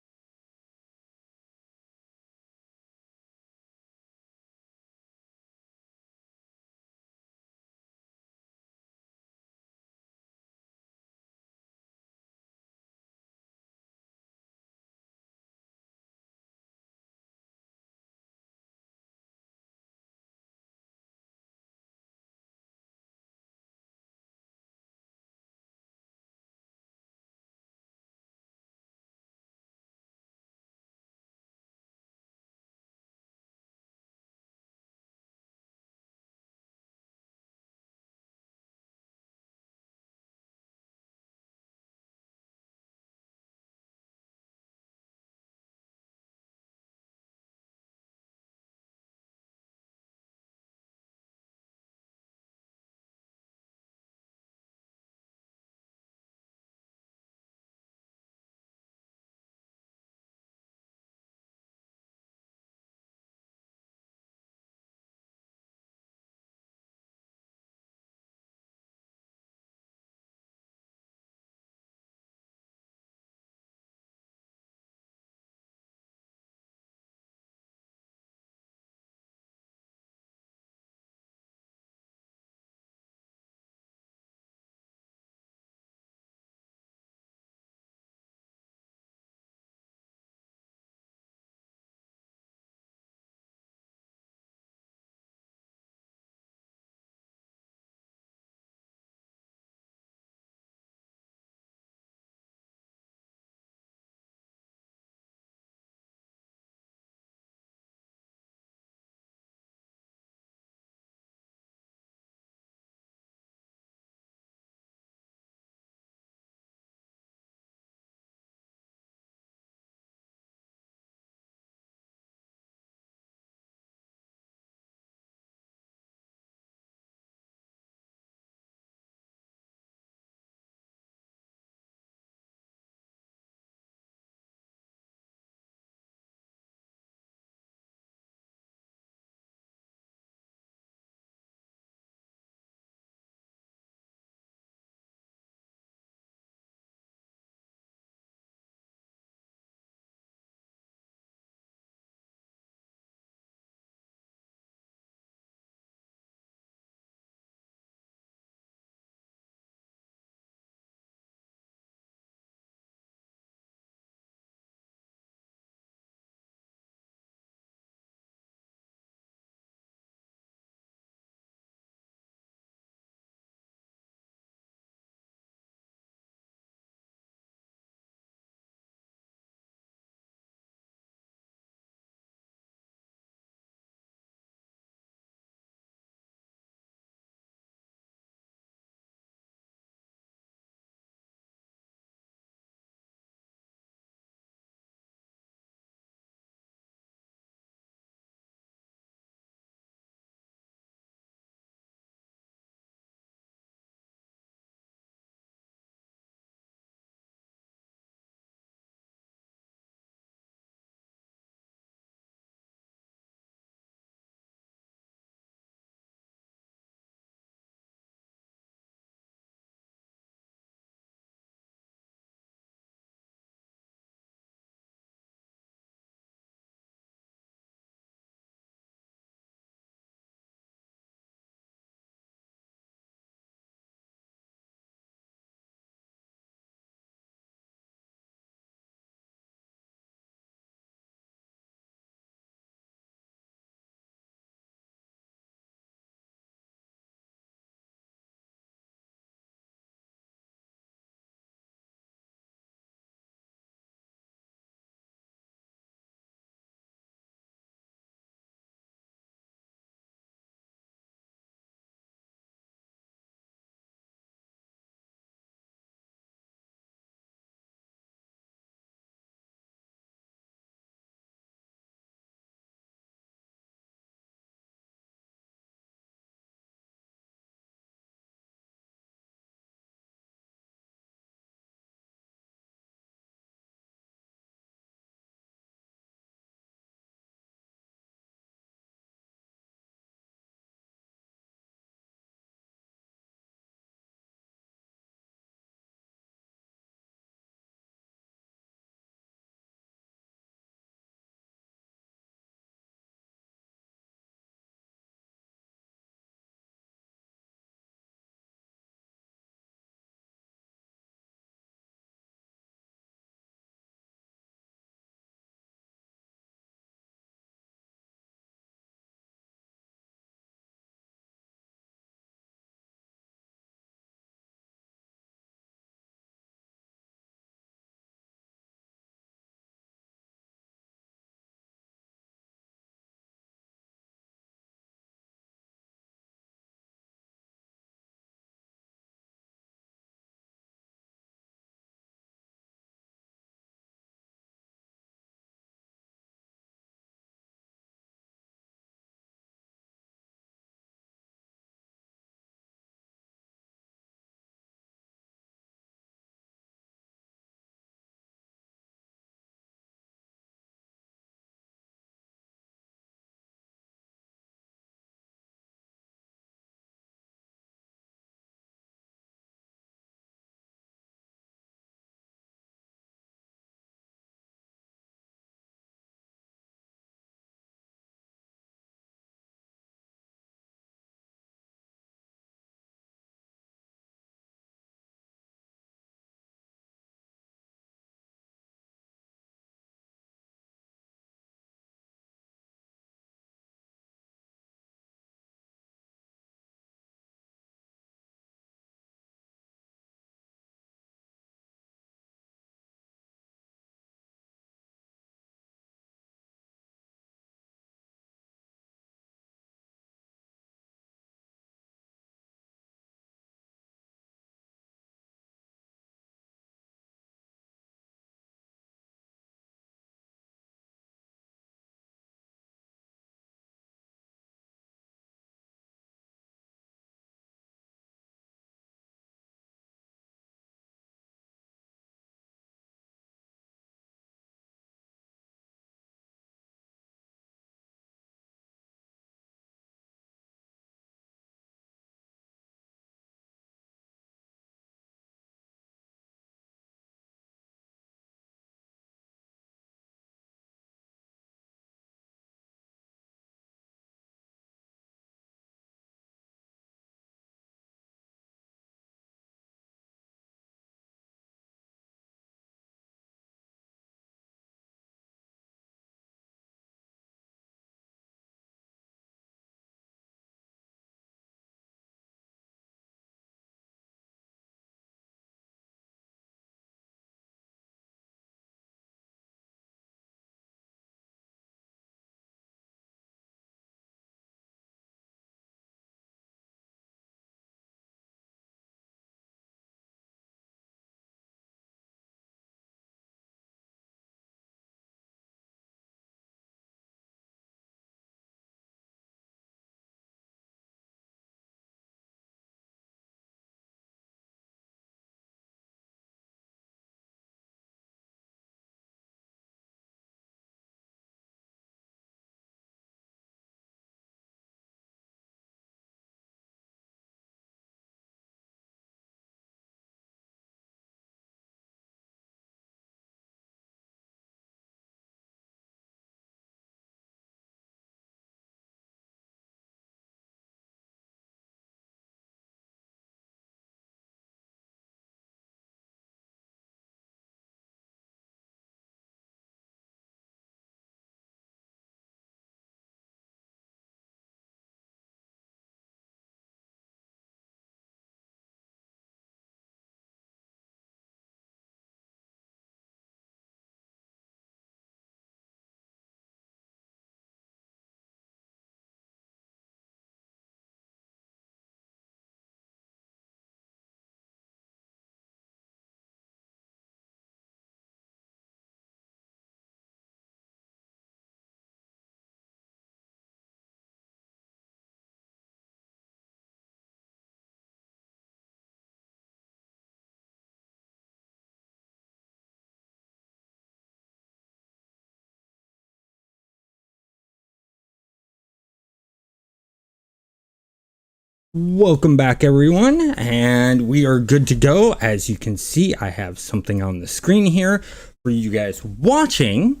Welcome back, everyone, and we are good to go. As you can see, I have something on the screen here for you guys watching,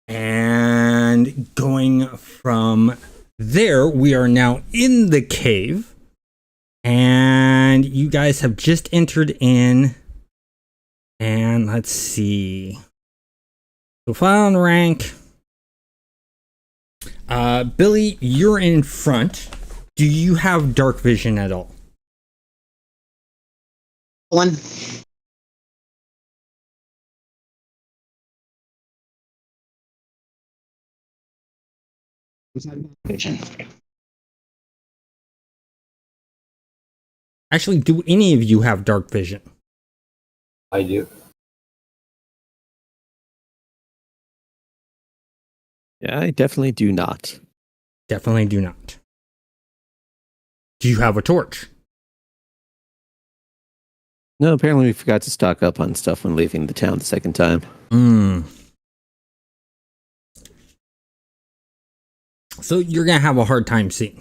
and going from there, we are now in the cave, and you guys have just entered in, and let's see. So file and rank. Billy, you're in front. Do you have dark vision at all? One. Vision. Actually, do any of you have dark vision? I do. Yeah, I definitely do not. Definitely do not. Do you have a torch? No, apparently we forgot to stock up on stuff when leaving the town the second time. So you're gonna have a hard time seeing.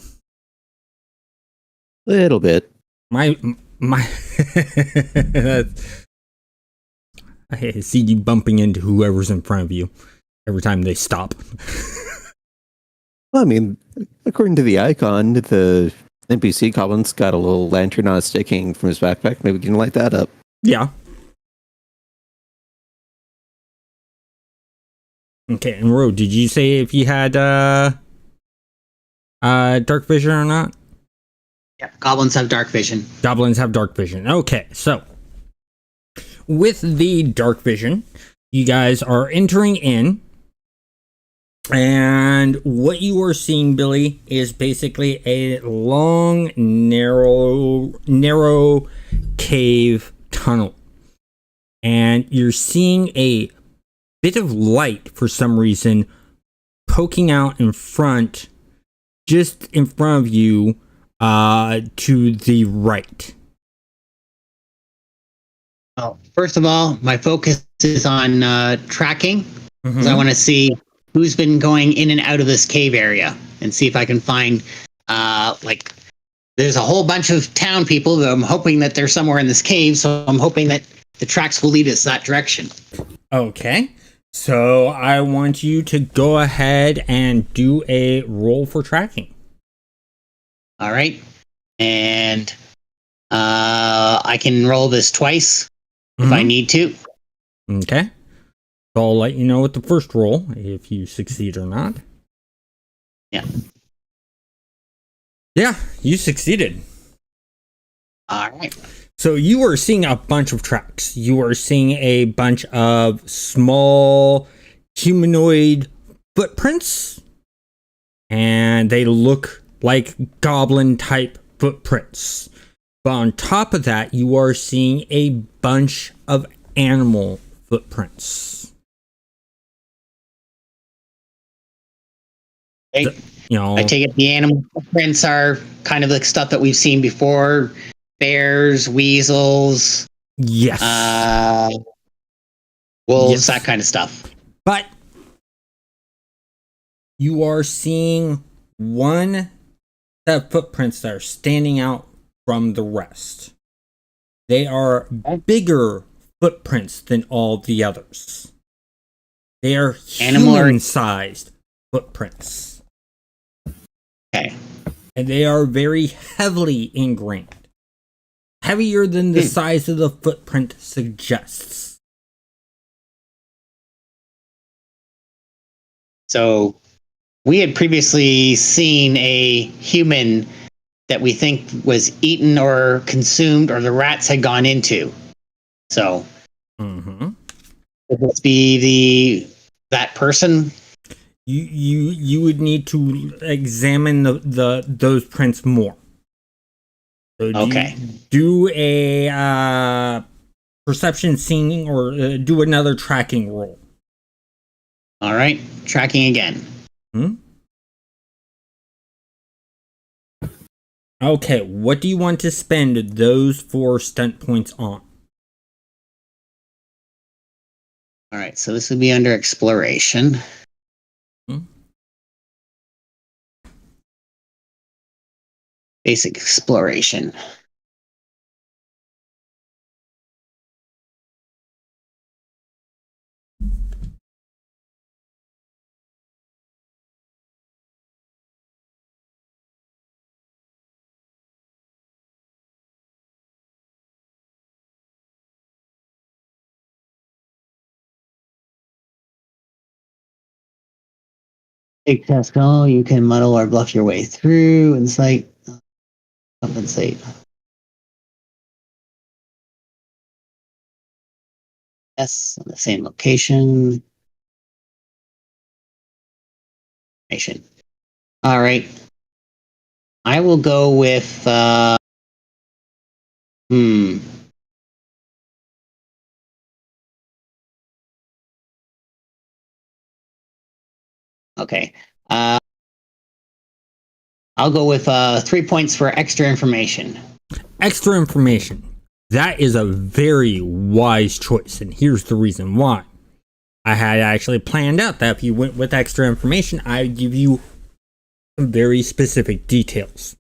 Little bit. My I see you bumping into whoever's in front of you every time they stop. Well, I mean, according to the icon, the NPC goblin's got a little lantern on a stick hanging from his backpack. Maybe we can light that up. Yeah. Okay, and Ro, did you say if you had dark vision or not? Yeah, goblins have dark vision. Goblins have dark vision. Okay, so with the dark vision, you guys are entering in, and what you are seeing, Billy, is basically a long, narrow cave tunnel. And you're seeing a bit of light for some reason poking out in front, just in front of you, to the right. Oh, first of all, my focus is on tracking, because I want to see who's been going in and out of this cave area, and see if I can find, there's a whole bunch of town people that I'm hoping that they're somewhere in this cave, so I'm hoping that the tracks will lead us that direction. Okay, so I want you to go ahead and do a roll for tracking. All right, and I can roll this twice if I need to. Okay. So I'll let you know with the first roll if you succeed or not. Yeah. Yeah, you succeeded. All right. So you are seeing a bunch of tracks. You are seeing a bunch of small humanoid footprints, and they look like goblin type footprints. But on top of that, you are seeing a bunch of animal footprints. Hey, You know, I take it the animal footprints are kind of the stuff that we've seen before: bears, weasels, yes. wolves, Yes. that kind of stuff. But you are seeing one set of footprints that are standing out from the rest. They are bigger footprints than all the others. They are human-sized footprints. Okay. And they are very heavily ingrained. Heavier than the size of the footprint suggests. So we had previously seen a human that we think was eaten or consumed, or the rats had gone into. So would this be that person? You would need to examine those prints more. So Okay. Do a perception seeing, or do another tracking roll. All right. Tracking again. Okay, what do you want to spend those 4 stunt points on? All right. So this would be under exploration. basic exploration. Take task all, you can muddle or bluff your way through, insight, compensate. Yes, on the same location. All right. I will go with Okay. I'll go with 3 points for extra information. Extra information. That is a very wise choice, and here's the reason why. I had actually planned out that if you went with extra information, I'd give you some very specific details.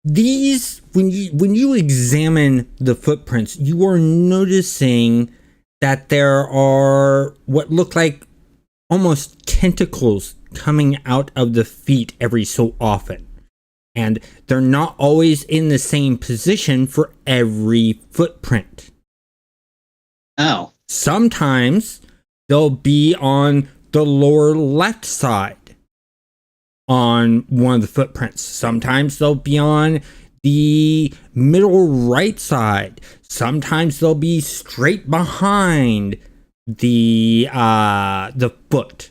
These, when you examine the footprints, you are noticing that there are what look like almost tentacles coming out of the feet every so often. And they're not always in the same position for every footprint. Oh. Sometimes they'll be on the lower left side on one of the footprints. Sometimes they'll be on the middle right side. Sometimes they'll be straight behind the foot.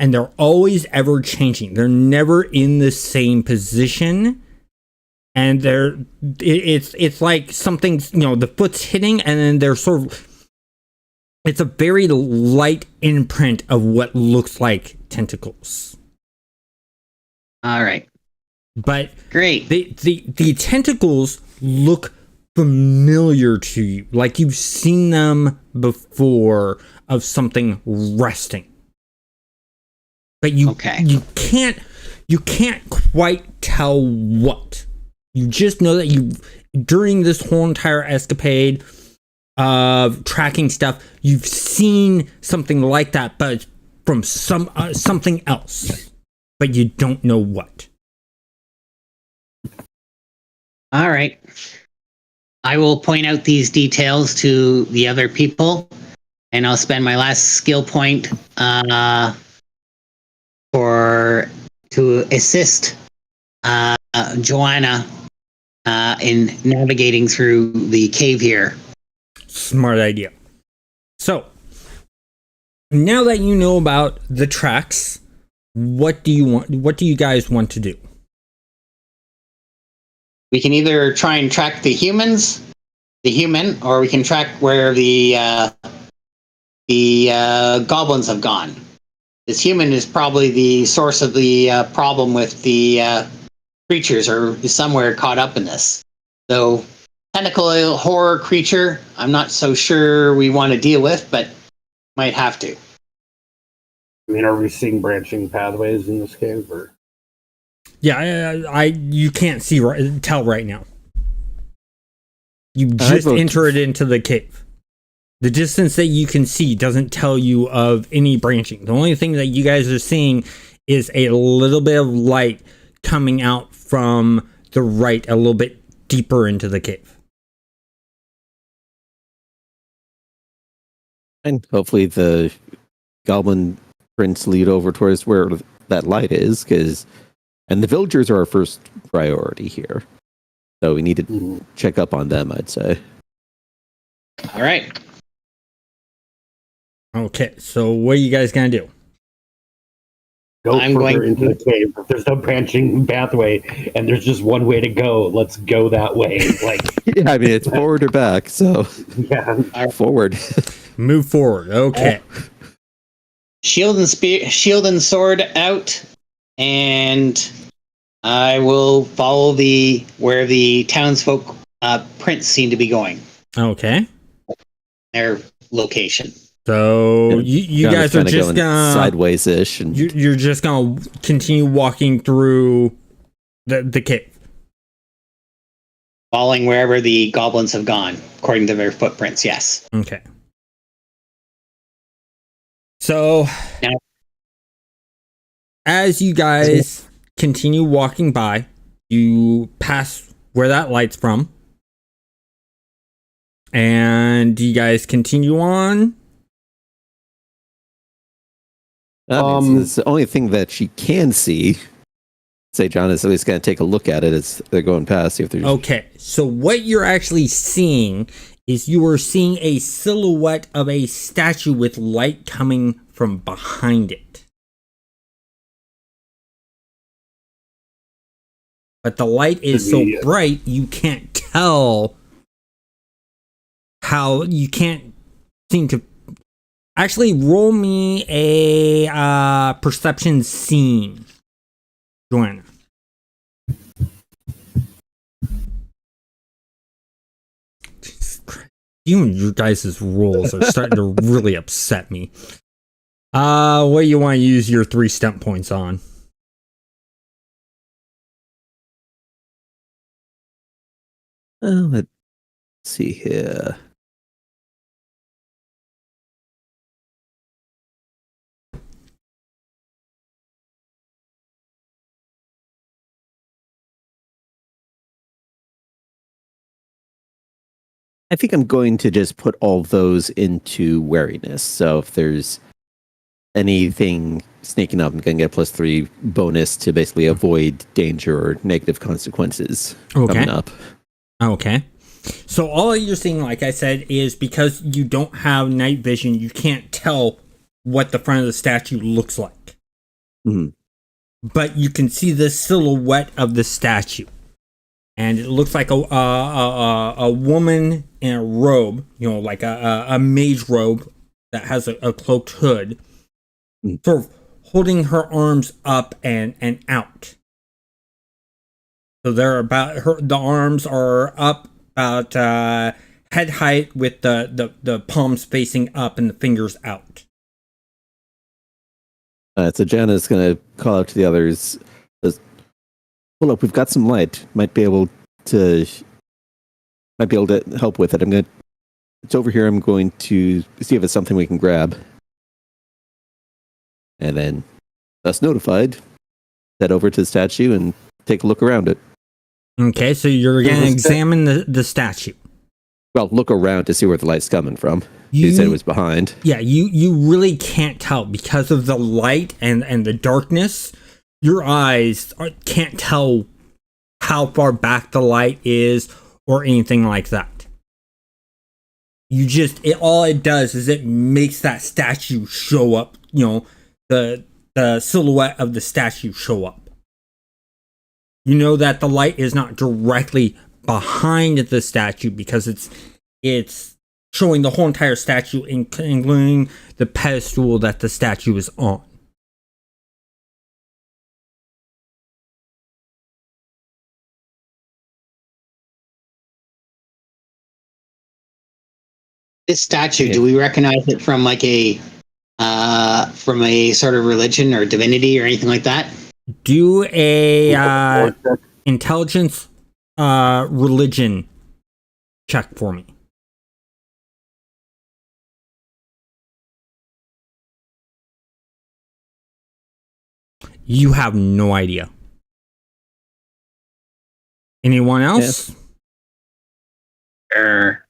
And they're always ever changing. They're never in the same position. And it's like something, the foot's hitting and then they're sort of, it's a very light imprint of what looks like tentacles. All right. But great. The tentacles look familiar to you, like you've seen them before of something resting. But you can't quite tell what. You just know that during this whole entire escapade of tracking stuff, you've seen something like that, but from something else. But you don't know what. All right. I will point out these details to the other people, and I'll spend my last skill point to assist Joanna in navigating through the cave here. Smart idea. So, now that you know about the tracks, what do you guys want to do? We can either try and track the human, or we can track where the goblins have gone. This human is probably the source of the problem with the creatures, or is somewhere caught up in this. So, tentacle horror creature, I'm not so sure we want to deal with, but might have to. I mean, are we seeing branching pathways in this cave, or? Yeah, you can't tell right now. You just entered into the cave. The distance that you can see doesn't tell you of any branching. The only thing that you guys are seeing is a little bit of light coming out from the right, a little bit deeper into the cave. And hopefully the goblin prints lead over towards where that light is, and the villagers are our first priority here. So we need to check up on them, I'd say. All right. Okay, so what are you guys going to do? Go further into the cave. If there's no branching pathway and there's just one way to go, let's go that way. Yeah, I mean, it's forward or back, so yeah. Forward. Move forward. Okay. Shield and sword out, and I will follow where the townsfolk prints seem to be going. Okay. Their location. So you guys are just gonna sideways-ish, and you're just gonna continue walking through The cave. Following wherever the goblins have gone, according to their footprints, yes. Okay. So, Now, as you guys continue walking by, you pass where that light's from. And you guys continue on. It's the only thing that she can see. Say John is at least going to take a look at it as they're going past. See if there's Okay, so what you're actually seeing is you are seeing a silhouette of a statue with light coming from behind it. But the light is so bright you can't tell how you can't seem to actually roll me a perception scene, Joanna. Jesus Christ. You and your guys' rolls are starting to really upset me. What do you want to use your 3 stump points on? let's see here. I think I'm going to just put all those into wariness. So if there's anything sneaking up, I'm going to get a +3 bonus to basically avoid danger or negative consequences coming up. Okay. So all you're seeing, like I said, is because you don't have night vision, you can't tell what the front of the statue looks like. Mm-hmm. But you can see the silhouette of the statue. And it looks like a woman in a robe, like a mage robe that has a cloaked hood, sort of holding her arms up and out. So they're the arms are up about head height with the palms facing up and the fingers out. So Jana's going to call out to the others. Hold up, we've got some light. Might be able to help with it. It's over here. I'm going to see if it's something we can grab. And then, thus notified, head over to the statue and take a look around it. Okay, so you're going to examine the statue. Well, look around to see where the light's coming from. You said it was behind. Yeah, you really can't tell because of the light and the darkness. Your eyes can't tell how far back the light is or anything like that. All it does is it makes that statue show up, the silhouette of the statue show up. You know that the light is not directly behind the statue because it's showing the whole entire statue, including the pedestal that the statue is on. This statue, do we recognize it from like from a sort of religion or divinity or anything like that? Do a intelligence religion check for me. You have no idea. Anyone else? Sure.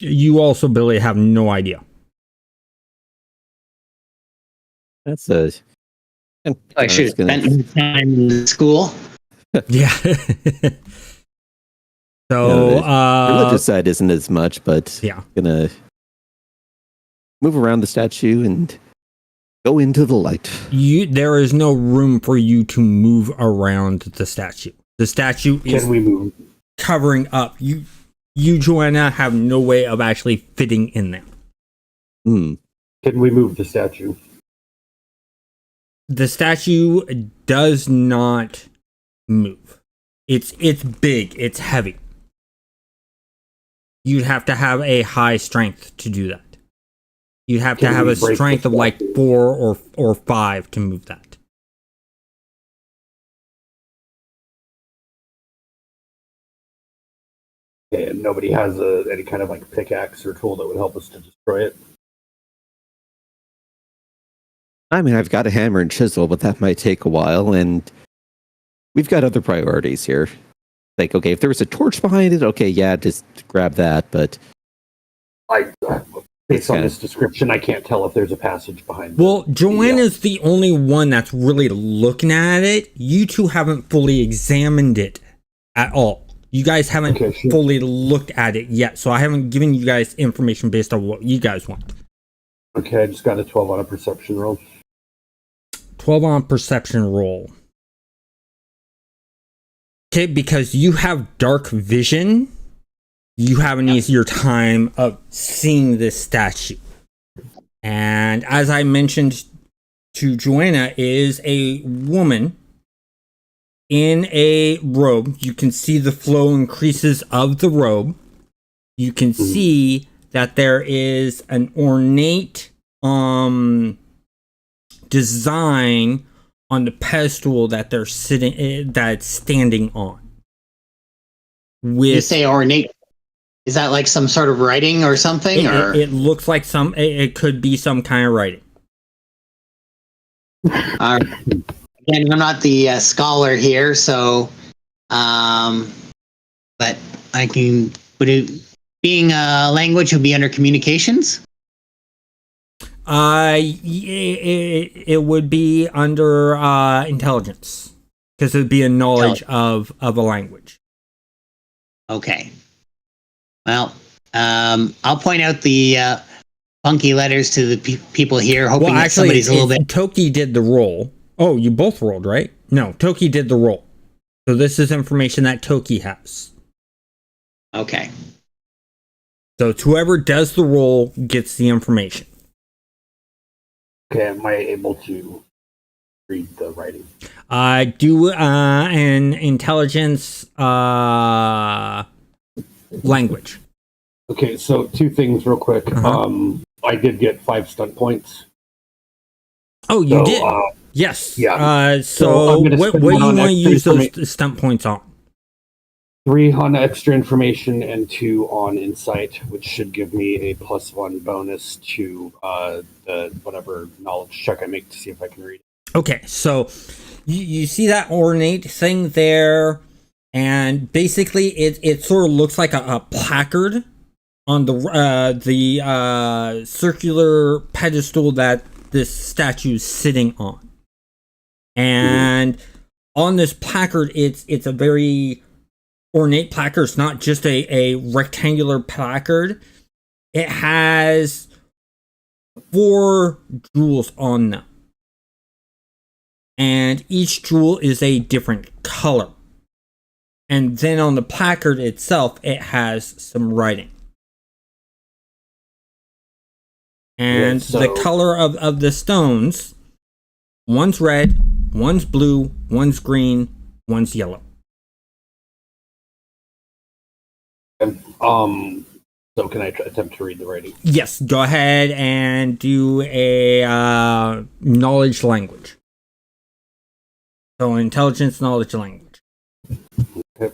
You also, Billy, have no idea. That's a... I should have spent time in school. Yeah. So, the religious side isn't as much, but yeah, gonna move around the statue and go into the light. There is no room for you to move around the statue. The statue is covering up. You, Joanna, have no way of actually fitting in there. Can we move the statue? The statue does not move. It's big. It's heavy. you'd have to have a high strength to do that. You'd have to Can have we a break strength the of like statue? 4 or 5 to move that. And nobody has any kind of like pickaxe or tool that would help us to destroy it. I mean, I've got a hammer and chisel, but that might take a while, and we've got other priorities here. Like, okay, if there was a torch behind it, okay, yeah, just grab that, but Based on kinda- this description, I can't tell if there's a passage behind. Well, Joanna's the only one that's really looking at it. You two haven't fully examined it at all. You guys haven't Okay, sure. fully looked at it yet, so I haven't given you guys information based on what you guys want. Okay, I just got a 12 on a perception roll. 12 on perception roll. Okay, because you have dark vision, you have an easier time of seeing this statue. And as I mentioned to Joanna, is a woman in a robe. You can see the flow and creases of the robe. You can see that there is an ornate design on the pedestal that they're sitting, that's standing on. With You say ornate. Is that like some sort of writing or something? Or it looks like some. It could be some kind of writing. Again, I'm not the scholar here, so but I can. Would it being a language would be under communications? It would be under intelligence, because it would be a knowledge of a language. Okay. Well, I'll point out the funky letters to the people here, hoping that somebody's a little bit. Toki did the roll. Oh, you both rolled, right? No, Toki did the roll. So this is information that Toki has. Okay. So whoever does the roll gets the information. Okay, am I able to read the writing? Do an intelligence language. Okay, so 2 things real quick. I did get 5 stunt points. Oh, you So, did? Yes. yeah. So I'm gonna what spend do you one on want to extra use those stunt points on? 3 on extra information and 2 on insight, which should give me a +1 bonus to the whatever knowledge check I make to see if I can read it. Okay, so you see that ornate thing there, and basically it sort of looks like a placard on the circular pedestal that this statue is sitting on. And on this placard, it's a very ornate placard. It's not just a rectangular placard. It has 4 jewels on them. And each jewel is a different color. And then on the placard itself, it has some writing. And the color of the stones, one's red, one's blue, one's green, one's yellow. So can I attempt to read the writing? Yes, go ahead and do a knowledge language. So intelligence, knowledge, language. Okay.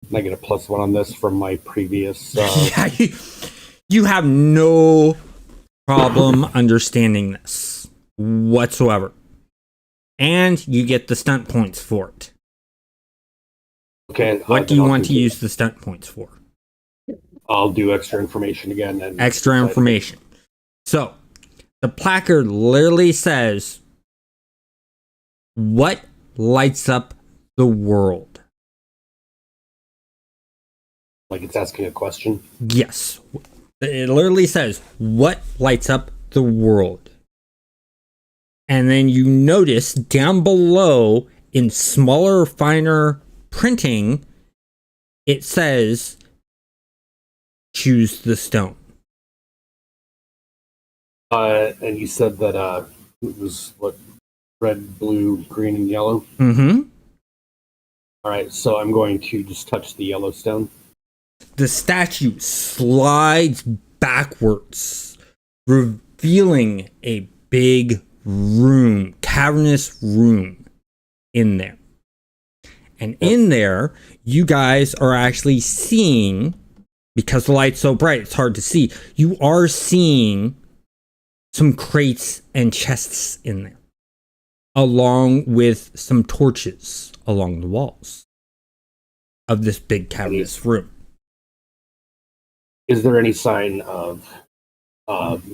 And I get a +1 on this from my previous. Yeah, you have no problem understanding this whatsoever. And you get the stunt points for it. Okay. What do you want to use the stunt points for? I'll do extra information again. And Extra information. So, the placard literally says, what lights up the world? Like it's asking a question? Yes. It literally says, what lights up the world? And then you notice down below in smaller, finer printing, it says, choose the stone. And you said that it was what? Red, blue, green, and yellow? Mm-hmm. All right, so I'm going to just touch the yellow stone. the statue slides backwards, revealing a big room, cavernous room in there. And in there, you guys are actually seeing, because the light's so bright, it's hard to see, you are seeing some crates and chests in there, along with some torches along the walls of this big cavernous room. Is there any sign of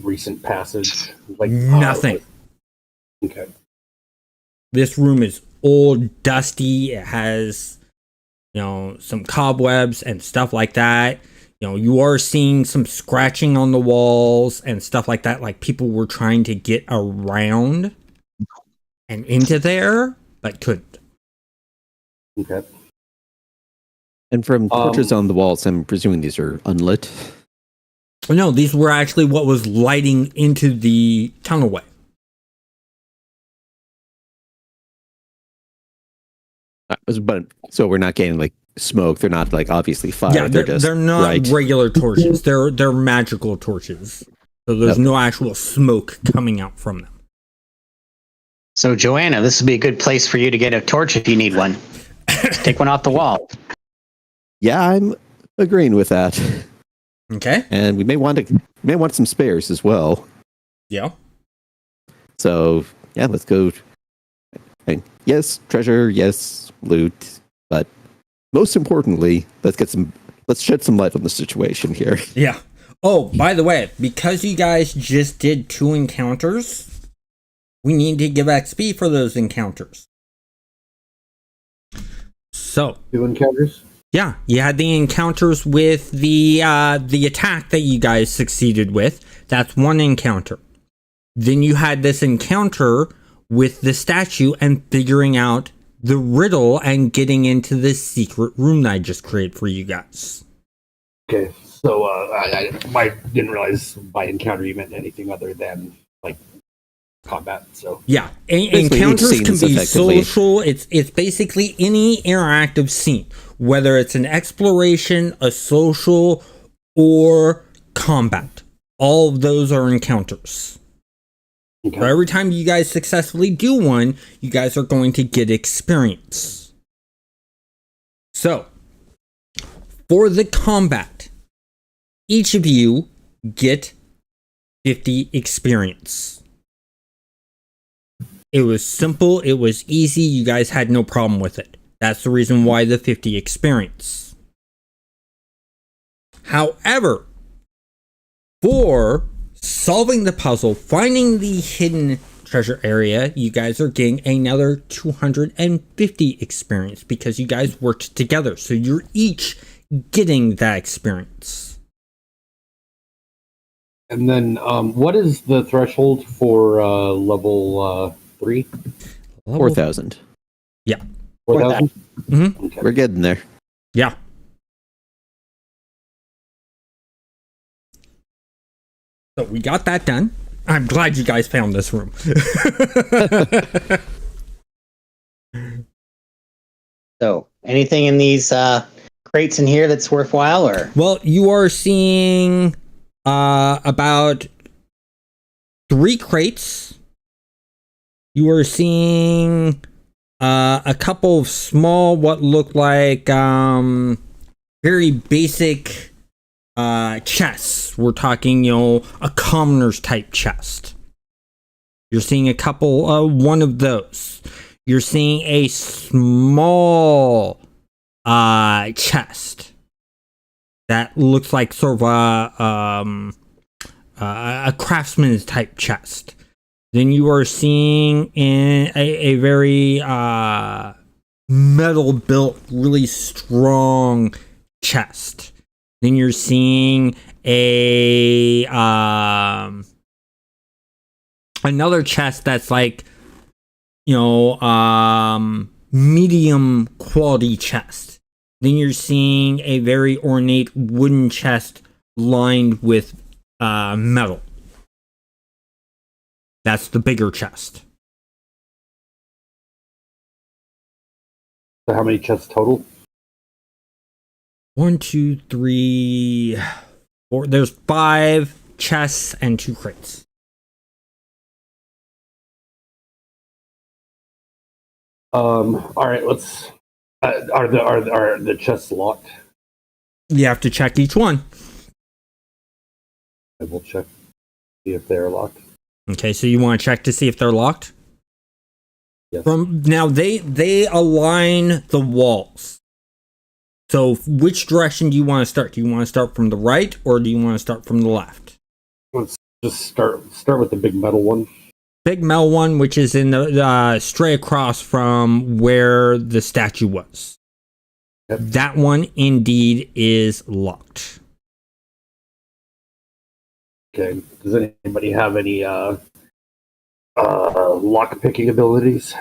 recent passage? Like Nothing. Okay. This room is old, dusty. It has, some cobwebs and stuff like that. You are seeing some scratching on the walls and stuff like that. Like people were trying to get around and into there, but couldn't. Okay. And from torches on the walls, I'm presuming these are unlit. No, these were actually what was lighting into the tunnelway. But so we're not getting like smoke. They're not like obviously fire. Yeah, they're not bright. regular torches. They're magical torches. So there's no actual smoke coming out from them. So, Joanna, this would be a good place for you to get a torch if you need one. Take one off the wall. Yeah, I'm agreeing with that. Okay. And we may want some spares as well. Yeah. So yeah, let's go. And yes, treasure. Yes, loot. But most importantly, let's shed some light on the situation here. Yeah. Oh, by the way, because you guys just did 2 encounters, we need to give XP for those encounters. So 2 encounters? yeah, you had the encounters with the attack that you guys succeeded with. That's 1 encounter. Then you had this encounter with the statue and figuring out the riddle and getting into this secret room that I just created for you guys. Okay, so I didn't realize by encounter you meant anything other than like combat. So yeah, Basically, encounters each can scene be is effectively- social. It's basically any interactive scene, whether it's an exploration, a social, or combat. All of those are encounters. okay. So every time you guys successfully do one, you guys are going to get experience. So, for the combat, each of you get 50 experience. It was simple, it was easy, you guys had no problem with it. That's the reason why the 50 experience. However, for solving the puzzle, finding the hidden treasure area, you guys are getting another 250 experience because you guys worked together. So you're each getting that experience. And then what is the threshold for level 3? 4,000. Yeah. 4,000? Mm-hmm. Okay. We're getting there. Yeah. So we got that done. I'm glad you guys found this room. So, anything in these crates in here that's worthwhile, or? Well, you are seeing about 3 crates. You are seeing a couple of small, what look like very basic chests. We're talking, a commoner's type chest. You're seeing a couple, one of those. You're seeing a small chest that looks like sort of a craftsman's type chest. Then you are seeing in a very metal built, really strong chest. Then you're seeing a another chest that's like, medium quality chest. Then you're seeing a very ornate wooden chest lined with metal. That's the bigger chest. So how many chests total? 1, 2, 3, 4. There's 5 chests and 2 crates. All right, let's. Are the chests locked? You have to check each one. I will check, see if they're locked. Okay, so you want to check to see if they're locked? Yes. From now, they align the walls. So which direction do you want to start? Do you want to start from the right or do you want to start from the left? Let's just start with the big metal one. Big metal one, which is in the straight across from where the statue was. Yep. That one indeed is locked. Okay. Does anybody have any lock picking abilities?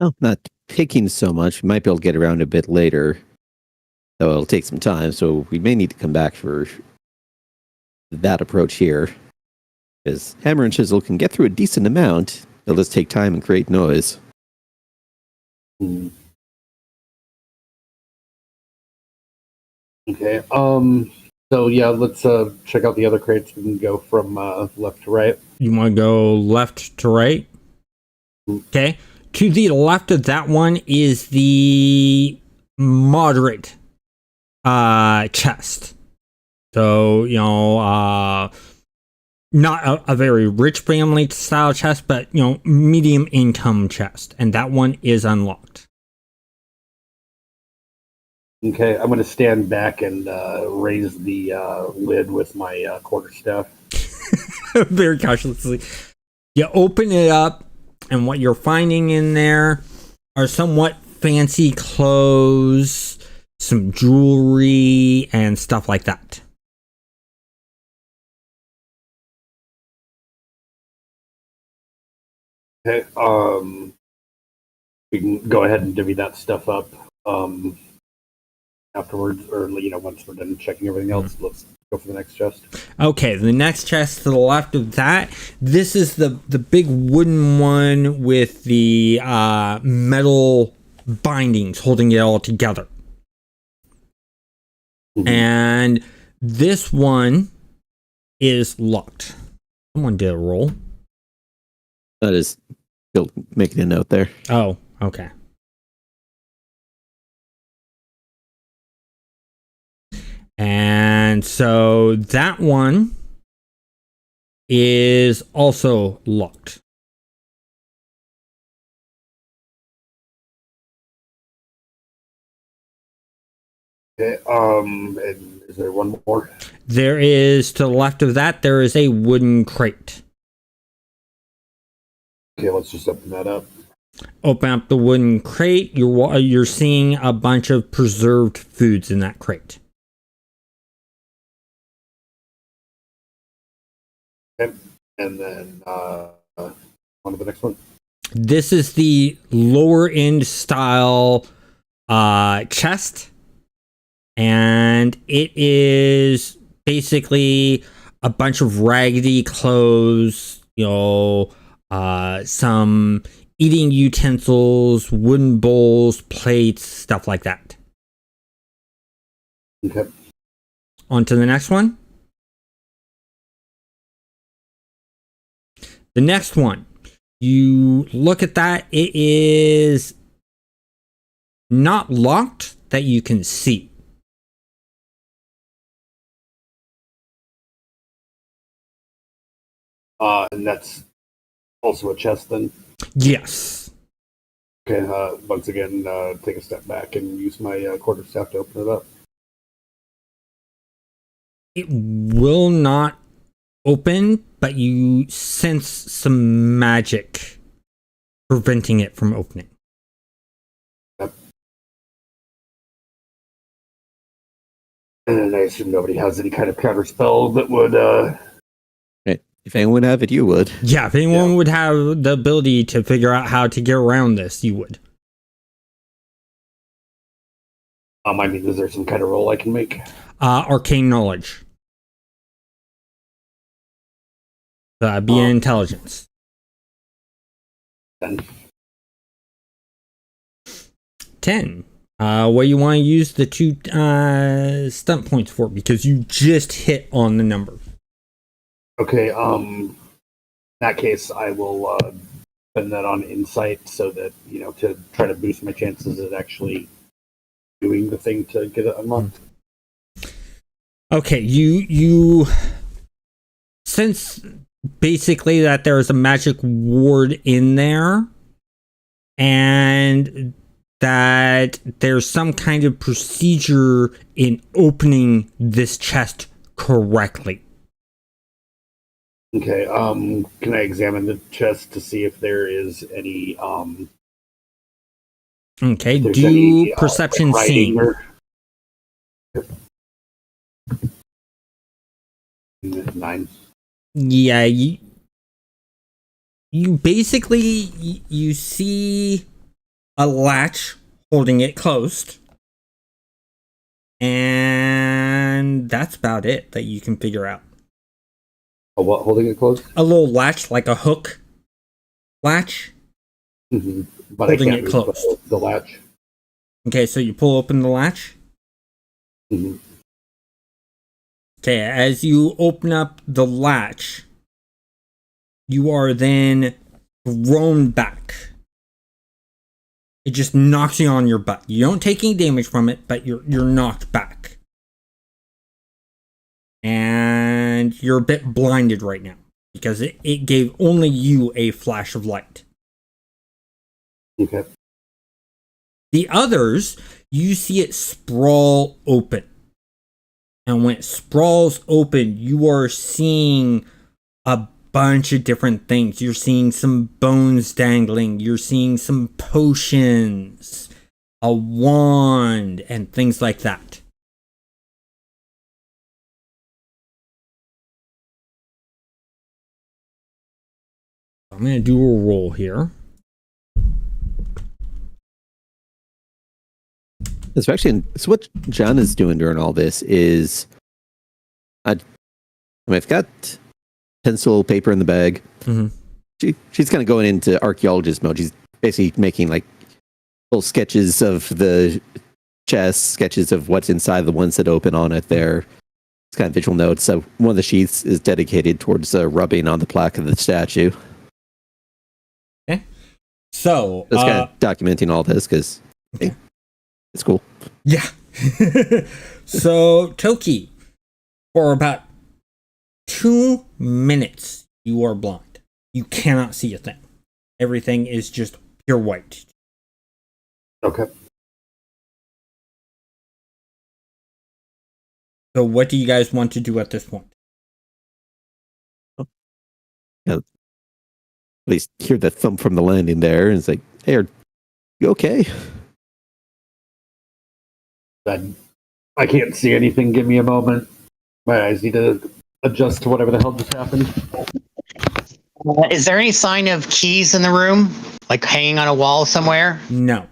Oh, not picking so much. We might be able to get around a bit later. Though it'll take some time, so we may need to come back for that approach here. Because hammer and chisel can get through a decent amount. They'll just take time and create noise. Okay. So yeah, let's check out the other crates. We can go from left to right. You want to go left to right? Okay. To the left of that one is the moderate chest. So, not a very rich family style chest, but, medium income chest. And that one is unlocked. Okay, I'm going to stand back and raise the lid with my quarterstaff. Very cautiously. You open it up, and what you're finding in there are somewhat fancy clothes, some jewelry, and stuff like that. Okay, we can go ahead and divvy that stuff up afterwards, or once we're done checking everything else. Let's go for the next chest. Okay, the next chest to the left of that, this is the big wooden one with the metal bindings holding it all together. Mm-hmm. And this one is locked. Someone did a roll. That is still making a note there. Oh, okay. And so that one is also locked. Okay, and is there one more? There is, to the left of that, there is a wooden crate. Okay, let's just open that up. Open up the wooden crate. You're seeing a bunch of preserved foods in that crate. Okay, and then on to the next one. This is the lower end style chest, and it is basically a bunch of raggedy clothes, some eating utensils, wooden bowls, plates, stuff like that. Okay. On to the next one. The next one, you look at that, it is not locked that you can see. And that's also a chest then? Yes. Okay, once again, take a step back and use my quarterstaff to open it up. It will not open, but you sense some magic preventing it from opening. Yep. And I assume nobody has any kind of counter spell that would If anyone have it, you would. Yeah, if anyone would have the ability to figure out how to get around this, you would. I mean, is there some kind of roll I can make? Arcane knowledge. Be an intelligence. Then 10. What you want to use the 2 stunt points for? Because you just hit on the number. okay. In that case, I will spend that on insight so that to try to boost my chances at actually doing the thing to get it unlocked. Okay, you sense basically that there's a magic ward in there, and that there's some kind of procedure in opening this chest correctly. Okay. Can I examine the chest to see if there is any Okay, if there's do any, perception like scene. writing or 9. Yeah, you basically you see a latch holding it closed, and that's about it that you can figure out. A what holding it closed? A little latch, like a hook latch. Mm-hmm. But Holding I can't it move closed. the latch. Okay, so you pull open the latch. Mm-hmm. Okay, as you open up the latch, you are then thrown back. It just knocks you on your butt. You don't take any damage from it, but you're knocked back. And you're a bit blinded right now because it gave only you a flash of light. Okay. The others, you see it sprawl open. And when it sprawls open, you are seeing a bunch of different things. You're seeing some bones dangling. You're seeing some potions, a wand, and things like that. I'm going to do a roll here. So what John is doing during all this is, I've got pencil, paper in the bag. Mm-hmm. She's kind of going into archaeologist mode. She's basically making like little sketches of the chest, sketches of what's inside the ones that open on it there. It's kind of visual notes. So one of the sheets is dedicated towards rubbing on the plaque of the statue. Okay. So, Just kind of documenting all this because hey, it's cool. Yeah. So, Toki, for about 2 minutes, you are blind. You cannot see a thing. Everything is just pure white. Okay. So, what do you guys want to do at this point? At least hear the thump from the landing there, and it's like, hey, are you okay? I can't see anything. Give me a moment. My eyes need to adjust to whatever the hell just happened. Is there any sign of keys in the room, like hanging on a wall somewhere? No.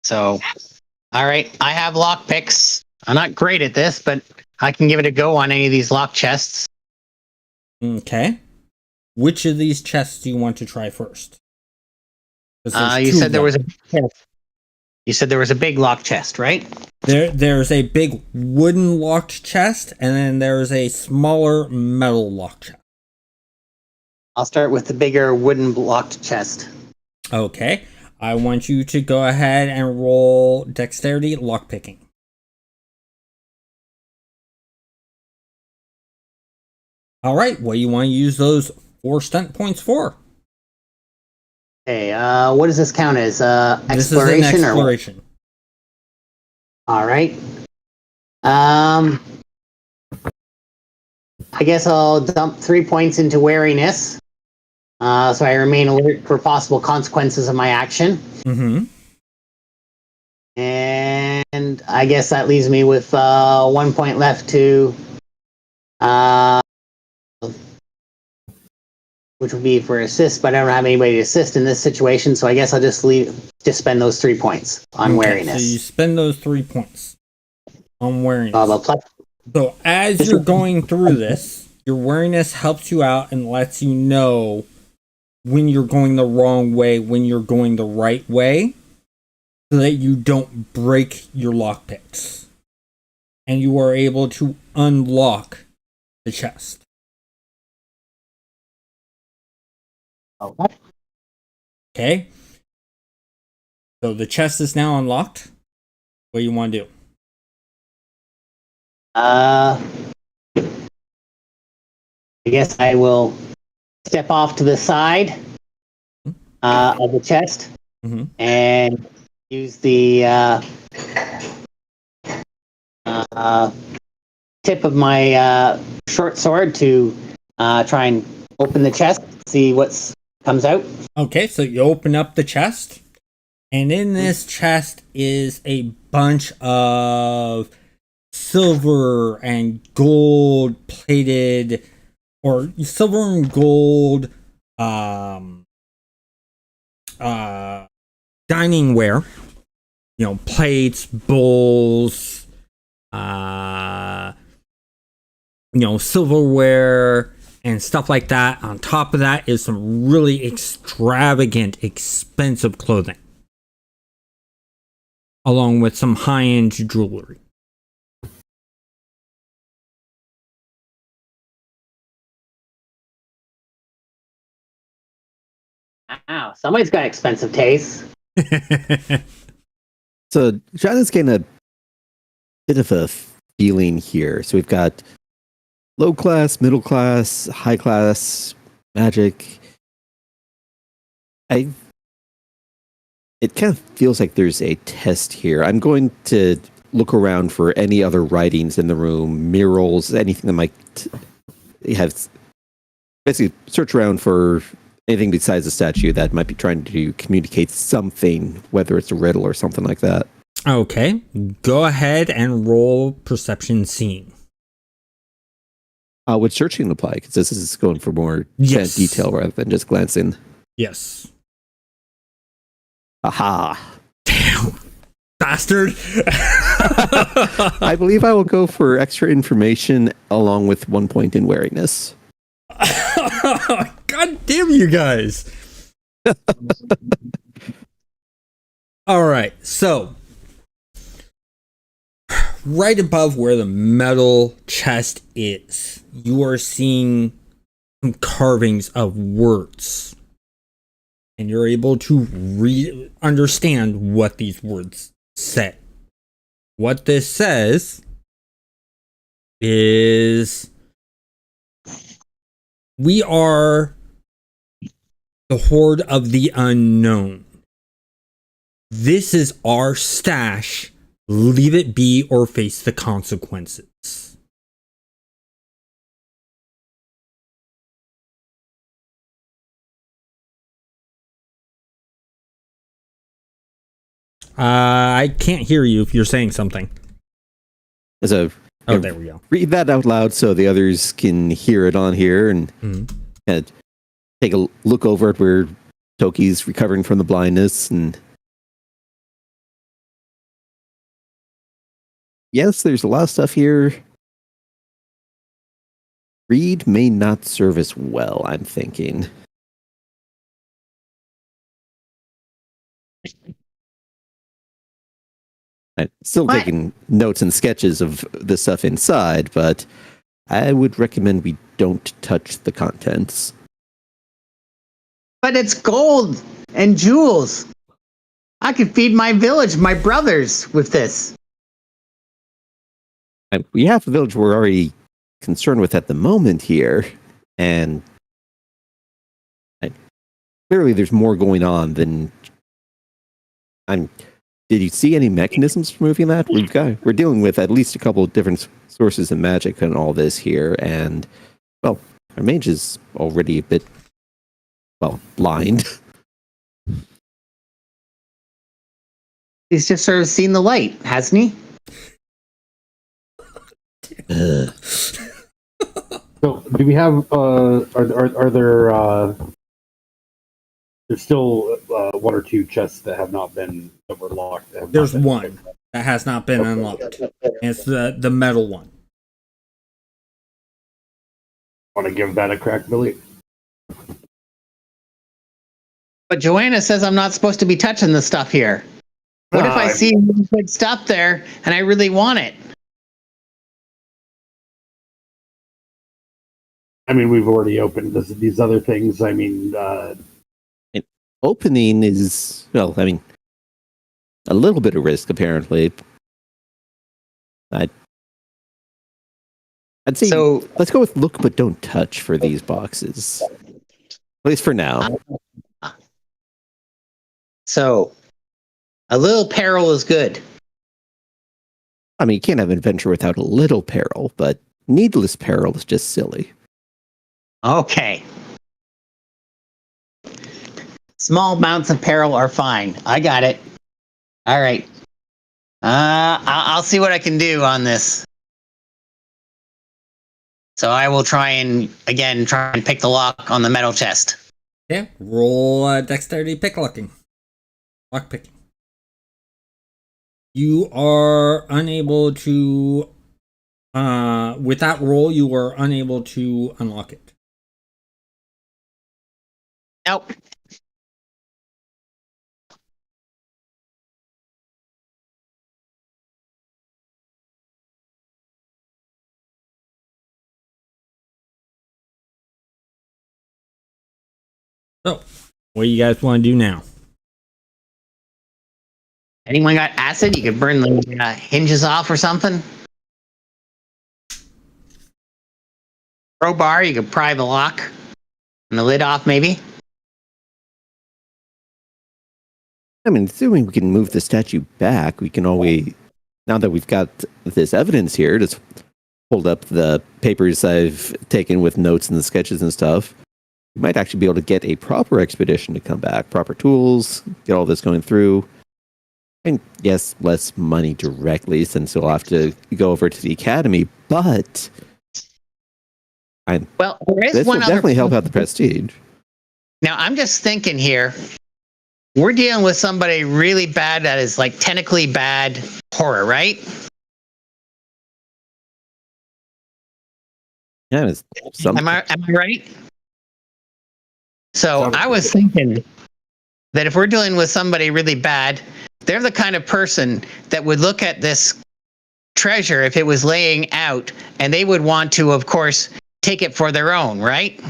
So, all right, I have lock picks. I'm not great at this, but I can give it a go on any of these lock chests. Okay. Which of these chests do you want to try first? You said there was a big lock chest, right? There's a big wooden locked chest, and then there's a smaller metal locked chest. I'll start with the bigger wooden locked chest. Okay. I want you to go ahead and roll dexterity lockpicking. All right. What do you want to use those 4 stunt points for? Hey, what does this count as? This is an Exploration exploration. All right. I guess I'll dump 3 points into wariness, so I remain alert for possible consequences of my action. Mm-hmm. And I guess that leaves me with 1 point left to, which would be for assist, but I don't have anybody to assist in this situation, so I guess I'll just spend those 3 points on wariness. So you spend those 3 points on wariness. Plus, So as you're going through this, your wariness helps you out and lets you know when you're going the wrong way, when you're going the right way, so that you don't break your lockpicks. And you are able to unlock the chest. Okay. Okay? So the chest is now unlocked. What do you want to do? I guess I will step off to the side of the chest Mm-hmm. and use the tip of my short sword to try and open the chest, see what comes out. Okay, so you open up the chest, and in this chest is a bunch of silver and gold plated, or silver and gold dining ware. You know, plates, bowls, silverware and stuff like that. On top of that is some really extravagant, expensive clothing, along with some high-end jewelry. Wow, somebody's got expensive taste. So John is getting a bit of a feeling here. So we've got low class, middle class, high class magic. It kind of feels like there's a test here. I'm going to look around for any other writings in the room, murals, anything that might have. Basically, search around for anything besides a statue that might be trying to communicate something, whether it's a riddle or something like that. Okay, go ahead and roll perception seeing. Would searching apply? Because this is going for more Yes. detail rather than just glancing. Yes. Aha! Damn, bastard. I believe I will go for extra information along with 1 point in wariness. God damn you guys. All right, so right above where the metal chest is, you are seeing some carvings of words. And you're able to understand what these words say. What this says is, we are the horde of the unknown. This is our stash. Leave it be or face the consequences. I can't hear you if you're saying something. So, Oh, there we go. read that out loud so the others can hear it on here and take a look over at where Toki's recovering from the blindness. And yes, there's a lot of stuff here. Read may not serve us well, I'm thinking. I'm still What? taking notes and sketches of the stuff inside, but I would recommend we don't touch the contents. But it's gold and jewels. I could feed my village, my brothers, with this. We have a village we're already concerned with at the moment here, and clearly there's more going on than Did you see any mechanisms for moving that? We're dealing with at least a couple of different sources of magic and all this here, and well, our mage is already a bit blind. He's just sort of seen the light, hasn't he? So, do we have? Are there? There's still one or two chests that have not been overlocked. There's one that has not been unlocked. And it's the metal one. Want to give that a crack, Billy? But Joanna says I'm not supposed to be touching the stuff here. What if I see really good stuff there and I really want it? I mean, we've already opened these other things. I mean, Opening is, well, I mean, a little bit of risk, apparently. I'd say, So let's go with look but don't touch for these boxes. At least for now. So a little peril is good. I mean, you can't have an adventure without a little peril, but needless peril is just silly. Okay. Small amounts of peril are fine. I got it. All right. I'll see what I can do on this. So I will try and pick the lock on the metal chest. Okay, roll dexterity picklocking. Lock picking. You are unable to, with that roll, you are unable to unlock it. Nope. So, what do you guys want to do now? Anyone got acid? You could burn the hinges off or something. Crowbar, you could pry the lock and the lid off, maybe. I mean, assuming we can move the statue back, we can always, now that we've got this evidence here, just hold up the papers I've taken with notes and the sketches and stuff. We might actually be able to get a proper expedition to come back, proper tools, get all this going through. And yes, less money directly, since we'll have to go over to the academy, but Well, there is this will one other definitely help out the prestige. Now, I'm just thinking here, we're dealing with somebody really bad that is like technically bad horror, right? Yeah, it's Am I right? So I was thinking that if we're dealing with somebody really bad, they're the kind of person that would look at this treasure if it was laying out, and they would want to, of course, take it for their own, right?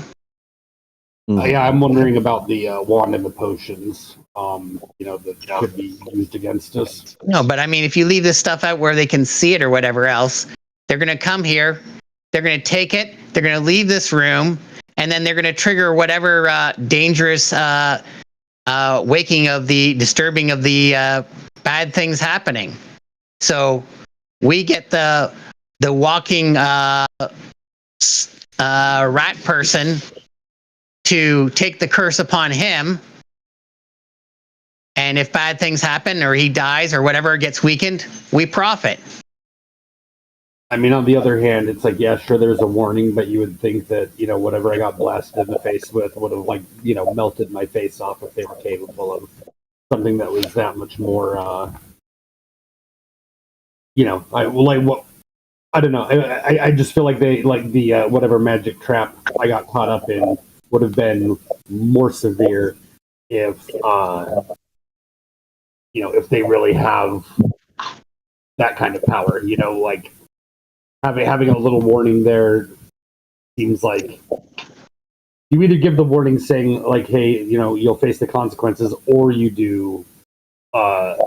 yeah, I'm wondering about the wand and the potions. That could be used against us. No, but I mean, if you leave this stuff out where they can see it or whatever else, they're going to come here, they're going to take it, they're going to leave this room, and then they're going to trigger whatever dangerous disturbing of the bad things happening. So we get the walking rat person to take the curse upon him. And if bad things happen or he dies or whatever gets weakened, we profit. I mean, on the other hand, it's like, yeah, sure, there's a warning, but you would think that, whatever I got blasted in the face with would have, melted my face off if they were capable of something that was that much more, I don't know. I just feel like they, the whatever magic trap I got caught up in would have been more severe if, if they really have that kind of power, having a little warning there seems like you either give the warning saying like, hey, you'll face the consequences, or you do, a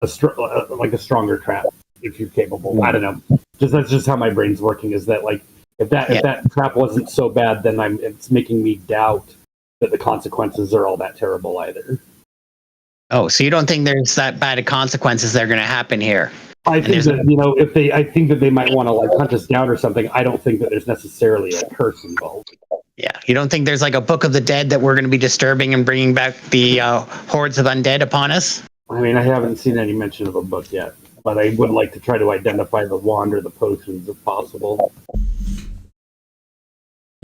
stronger trap if you're capable. I don't know. That's just how my brain's working. Is that like if that trap wasn't so bad, then it's making me doubt that the consequences are all that terrible either. Oh, so you don't think there's that bad of consequences that are going to happen here? I think that I think that they might want to hunt us down or something. I don't think that there's necessarily a curse involved. Yeah, you don't think there's like a book of the dead that we're going to be disturbing and bringing back the hordes of undead upon us? I mean, I haven't seen any mention of a book yet, but I would like to try to identify the wand or the potions if possible.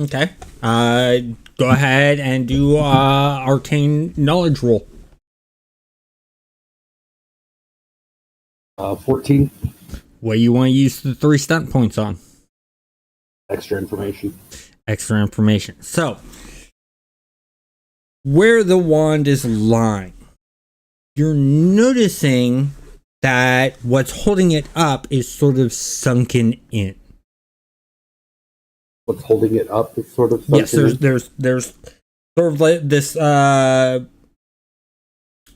Okay. Go ahead and do arcane knowledge roll. 14. What do you want to use the 3 stunt points on? Extra information. Extra information. So, where the wand is lying, you're noticing that what's holding it up is sort of sunken in. What's holding it up is sort of Yes, something. there's sort of like this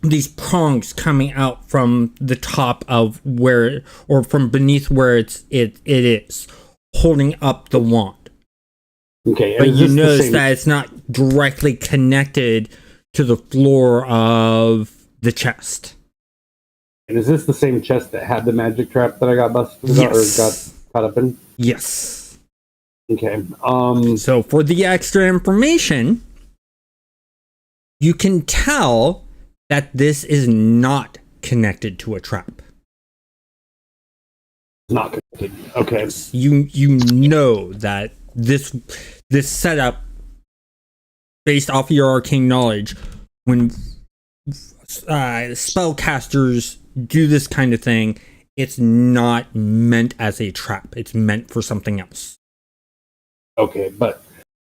these prongs coming out from the top of where, or from beneath where it is holding up the wand. Okay, But is you this the notice same- that it's not directly connected to the floor of the chest. And is this the same chest that had the magic trap that I got busted or got Yes. caught up in? Yes. Okay. So for the extra information, you can tell that this is not connected to a trap. Not connected. Okay. You know that this setup, based off of your arcane knowledge, when spellcasters do this kind of thing, it's not meant as a trap. It's meant for something else. Okay, but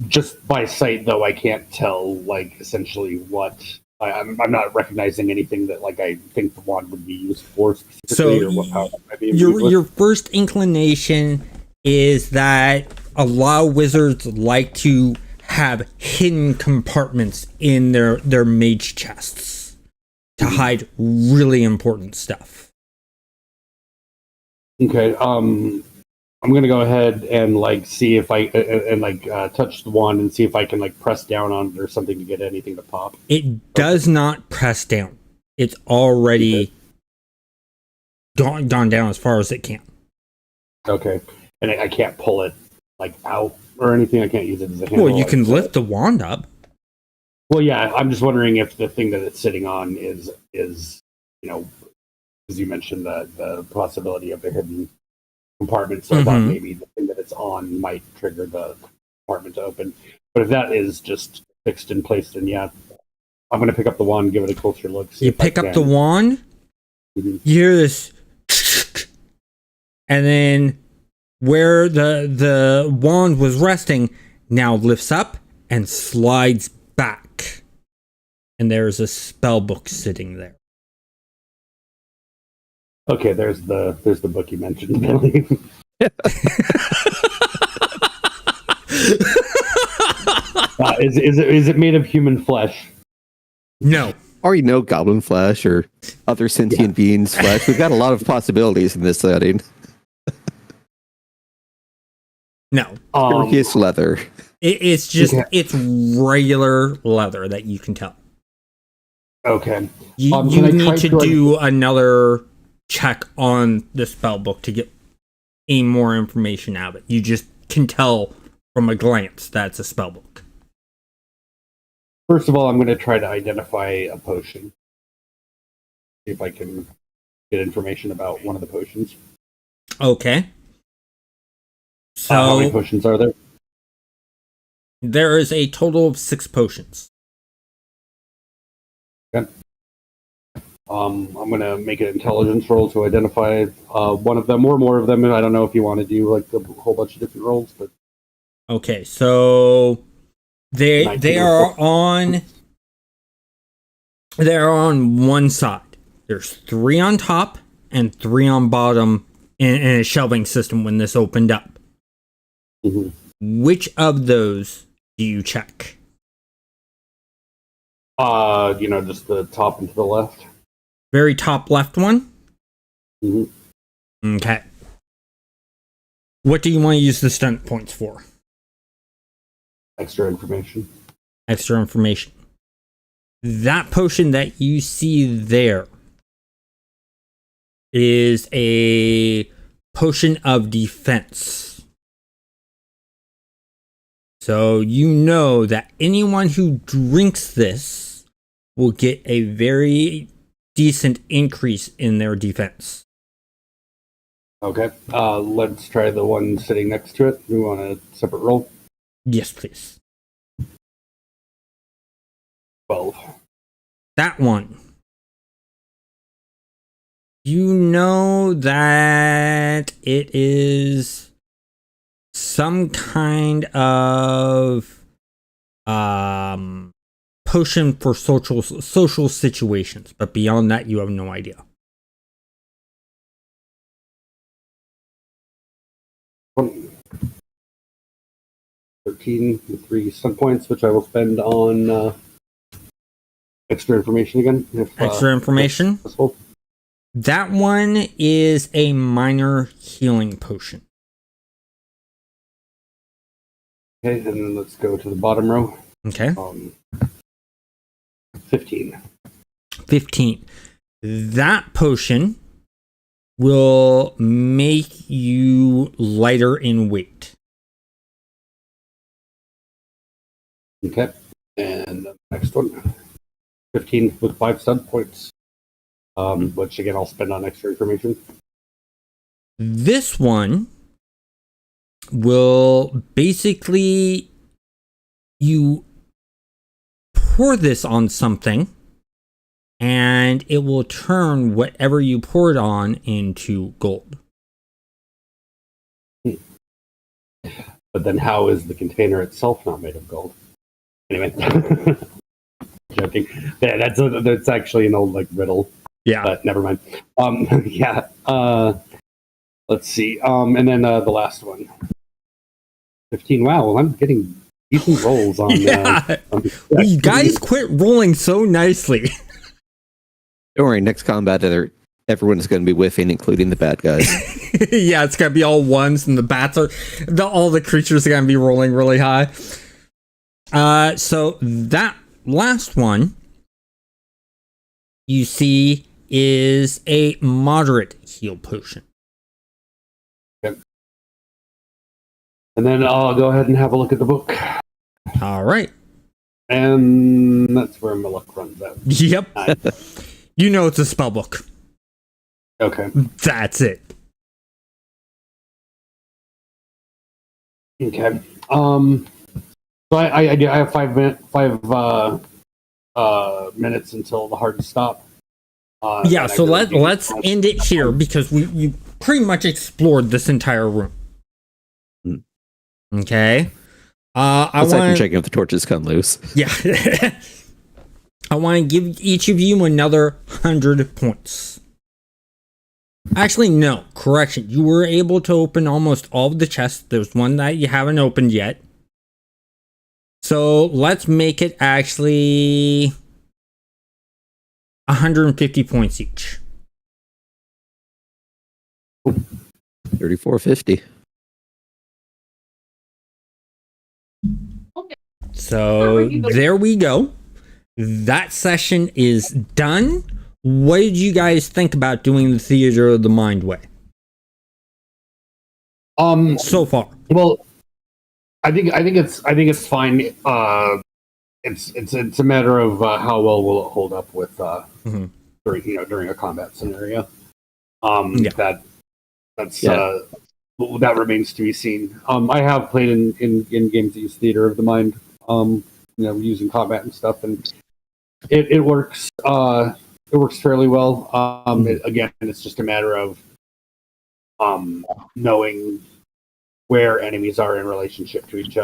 just by sight though, I can't tell like essentially what I'm not recognizing anything that like I think the wand would be used for specifically, So or what power it might be used with. your first inclination is that a lot of wizards like to have hidden compartments in their mage chests to hide really important stuff. Okay. I'm gonna go ahead and like see if I touch the wand and see if I can like press down on it or something to get anything to pop. It does not press down. It's already gone down as far as it can. Okay, and I can't pull it like out or anything. I can't use it as a handle. Well, you like can that. lift the wand up. Well, yeah. I'm just wondering if the thing that it's sitting on is you know, as you mentioned the possibility of a hidden compartment. So I thought maybe the thing that it's on might trigger the compartment to open. But if that is just fixed in place, then yeah, I'm going to pick up the wand and give it a closer look. See You if I pick up can. the wand, Mhm. you hear this, and then where the wand was resting now lifts up and slides back. And there's a spell book sitting there. Okay, there's the book you mentioned, Billy. Is it made of human flesh? No. Already know goblin flesh or other sentient beings' flesh. We've got a lot of possibilities in this setting. No. Turkish leather. It's just, Okay. it's regular leather that you can tell. Okay. You Can I need try to to, do another check on the spell book to get any more information out of it. You just can tell from a glance that's a spell book. First of all, I'm going to try to identify a potion. See if I can get information about one of the potions. Okay. How many So potions are there? there is a total of 6 potions. I'm going to make an intelligence roll to identify one of them or more of them. And I don't know if you want to do like a whole bunch of different rolls, but Okay, so they 19 are on one side. There's 3 on top and 3 on bottom in a shelving system when this opened up. Mhm. Which of those do you check? just the top and to the left. Very top left one? Mhm. Okay. What do you want to use the stunt points for? Extra information. Extra information. That potion that you see there is a potion of defense. So you know that anyone who drinks this will get a very decent increase in their defense. Okay. Let's try the one sitting next to it. We want a separate roll. Yes, please. 12. That one. You know that it is some kind of potion for social situations, but beyond that, you have no idea. Um, 13 with 3 stun points, which I will spend on extra information again. Extra information? Possible. That one is a minor healing potion. Okay, and then let's go to the bottom row. Okay. 15. 15. That potion will make you lighter in weight. Okay, and the next one. 15 with 5 stun points. Which again I'll spend on extra information. This one will basically, you pour this on something and it will turn whatever you pour it on into gold. But then how is the container itself not made of gold? Anyway. Joking. Yeah, that's actually an old like riddle. Yeah. But never mind. Yeah. Let's see. And then the last one. 15. Wow, well, I'm getting decent rolls on. Yeah. You guys quit rolling so nicely. Don't worry, next combat, everyone's going to be whiffing, including the bad guys. Yeah, it's gonna be all ones, and the bats are, all the creatures are gonna be rolling really high. So that last one you see is a moderate heal potion. Okay. And then I'll go ahead and have a look at the book. All right. And that's where my luck runs out. Yep. You know it's a spell book. Okay. That's it. Okay. So I have 5 minutes until the hard stop. Yeah, so let's end it here because we pretty much explored this entire room. Okay. I'm checking if the torches come loose. Yeah. I want to give each of you another 100 points. Actually, no. Correction. You were able to open almost all of the chests. There's one that you haven't opened yet. So let's make it actually 150 points each. 3450. So there we go. That session is done. What did you guys think about doing the Theater of the Mind way? So far. Well, I think it's fine. It's a matter of how well will it hold up with during a combat scenario. That remains to be seen. I have played in games that use Theater of the Mind, using combat and stuff, and it works. It works fairly well. Again, it's just a matter of knowing where enemies are in relation to each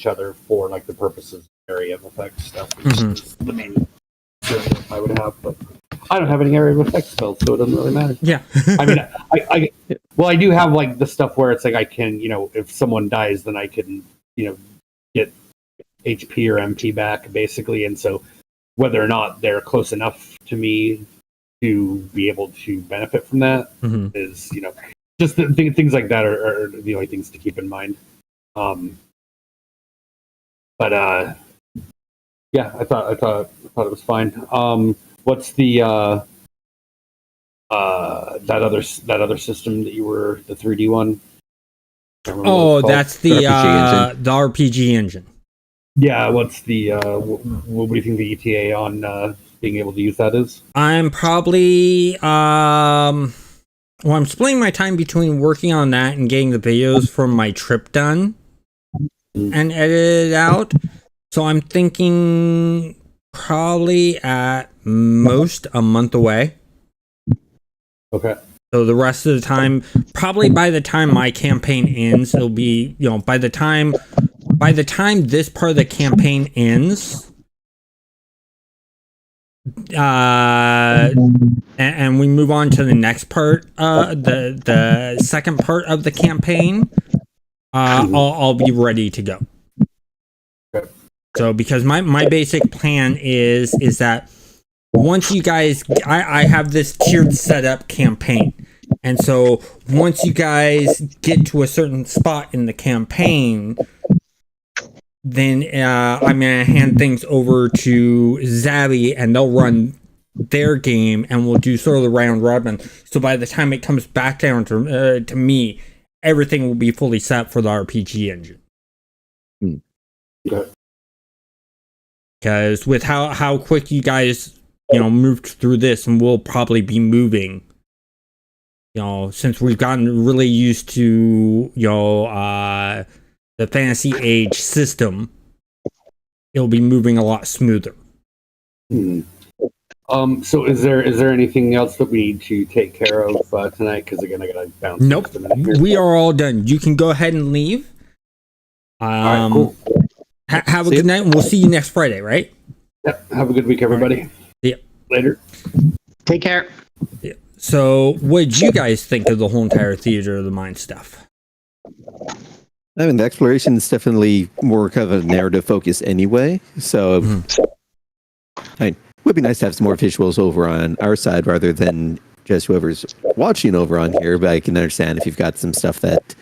other for like the purposes of area of effect stuff. Is the main skill I would have, but I don't have any area of effect spells, so it doesn't really matter. Yeah. I mean, I do have like the stuff where it's like I can, if someone dies, then I can, get HP or MP back basically, and so whether or not they're close enough to me to be able to benefit from that is, just things like that are the only things to keep in mind. Yeah, I thought it was fine. What's the that other system that you were the 3D one? Oh, that's the RPG engine. Yeah, what's the what do you think the ETA on being able to use that is? I'm probably I'm splitting my time between working on that and getting the videos from my trip done and edited out. So I'm thinking probably at most a month away. Okay. So the rest of the time, probably by the time my campaign ends, it'll be, by the time this part of the campaign ends, and we move on to the next part, the second part of the campaign, I'll be ready to go. So because my basic plan is that once you guys, I have this tiered setup campaign, and so once you guys get to a certain spot in the campaign, then I'm gonna hand things over to Zabby, and they'll run their game, and we'll do sort of the round robin. So by the time it comes back down to me, everything will be fully set for the RPG engine. Okay. Because with how quick you guys moved through this, and we'll probably be moving, since we've gotten really used to the Fantasy Age system, it'll be moving a lot smoother. So is there anything else that we need to take care of tonight? Because again, I gotta bounce. Nope, we are all done. You can go ahead and leave. All right, cool. Have a good night, and we'll see you next Friday, right? Yep. Have a good week, everybody. Yep. Later. Take care. Yeah. So, what did you guys think of the whole entire Theater of the Mind stuff? I mean, the exploration is definitely more kind of a narrative focus anyway. So, it would be nice to have some more visuals over on our side rather than just whoever's watching over on here. But I can understand if you've got some stuff that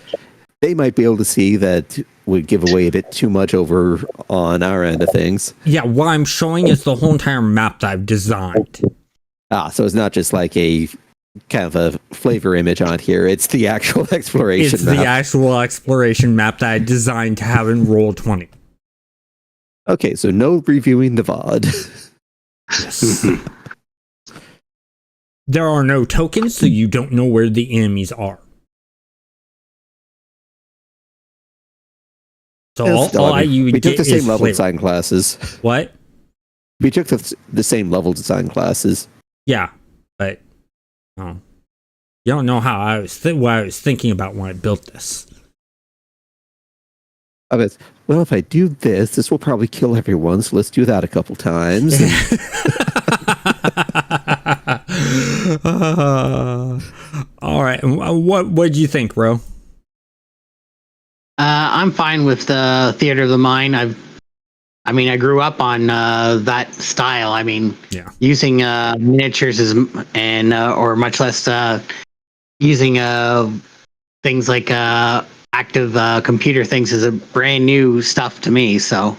they might be able to see that would give away a bit too much over on our end of things. Yeah, what I'm showing is the whole entire map that I've designed. So it's not just like a kind of a flavor image on here. It's the actual exploration It's map. the actual exploration map that I designed to have in Roll20. Okay, so no reviewing the VOD. Yes. There are no tokens, so you don't know where the enemies are. So all you would we took get the same is level flavor. design classes. What? We took the same level design classes. Yeah, but you don't know how I was what I was thinking about when I built this. I was, well, if I do this, this will probably kill everyone. So let's do that a couple times. All right. What did you think, Ro? I'm fine with the Theater of the Mind. I grew up on that style. I mean, Yeah. using miniatures or much less using things like active computer things is a brand new stuff to me. So,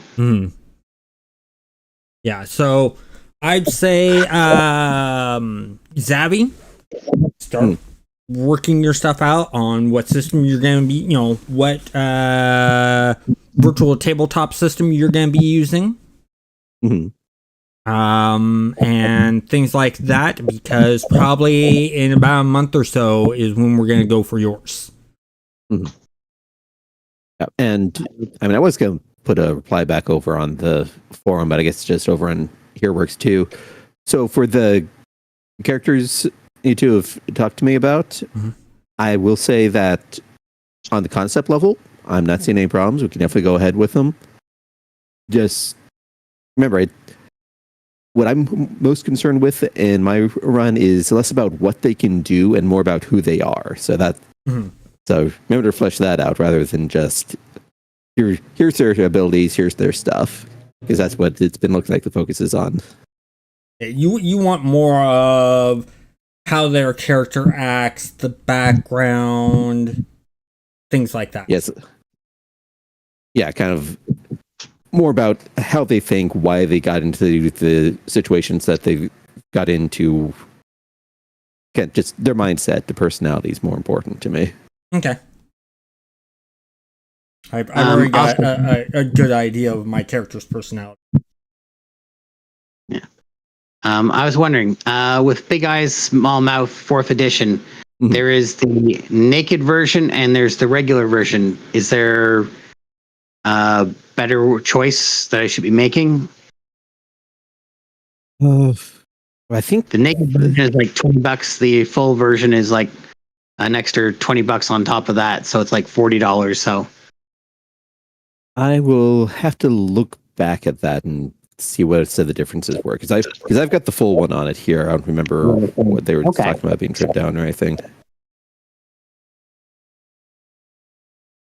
yeah. So I'd say Zabby, start working your stuff out on what system you're going to be, what virtual tabletop system you're going to be using. And things like that, because probably in about a month or so is when we're going to go for yours. And I mean, I was going to put a reply back over on the forum, but I guess it's just over on Here Works too. So for the characters you two have talked to me about, I will say that on the concept level, I'm not seeing any problems. We can definitely go ahead with them. Just remember, what I'm most concerned with in my run is less about what they can do and more about who they are. So that, so remember to flesh that out rather than just here's their abilities, here's their stuff, because that's what it's been looking like the focus is on. You want more of how their character acts, the background, things like that. Yes. Yeah, kind of more about how they think, why they got into the situations that they got into. Just their mindset, the personality is more important to me. Okay. I've already got a good idea of my character's personality. Yeah. I was wondering, with Big Eyes, Small Mouth 4th edition, there is the naked version and there's the regular version. Is there a better choice that I should be making? I think the naked version is like $20. The full version is like an extra $20 on top of that. So it's like $40. So I will have to look back at that and see what said the differences were because I've got the full one on it here. I don't remember what they were talking about being trimmed down or anything.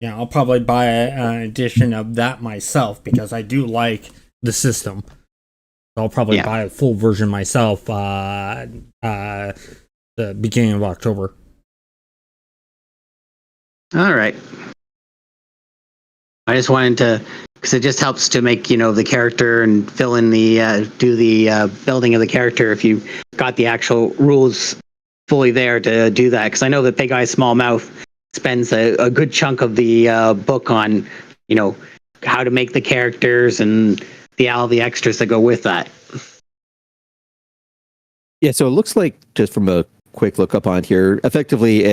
Yeah, I'll probably buy an edition of that myself because I do like the system. I'll probably buy a full version myself the beginning of October. All right. I just wanted to, because it just helps to make, the character and fill in do the building of the character if you got the actual rules fully there to do that. Because I know that Big Eye Small Mouth spends a good chunk of the book on, how to make the characters and all the extras that go with that. Yeah, so it looks like, just from a quick look up on here, effectively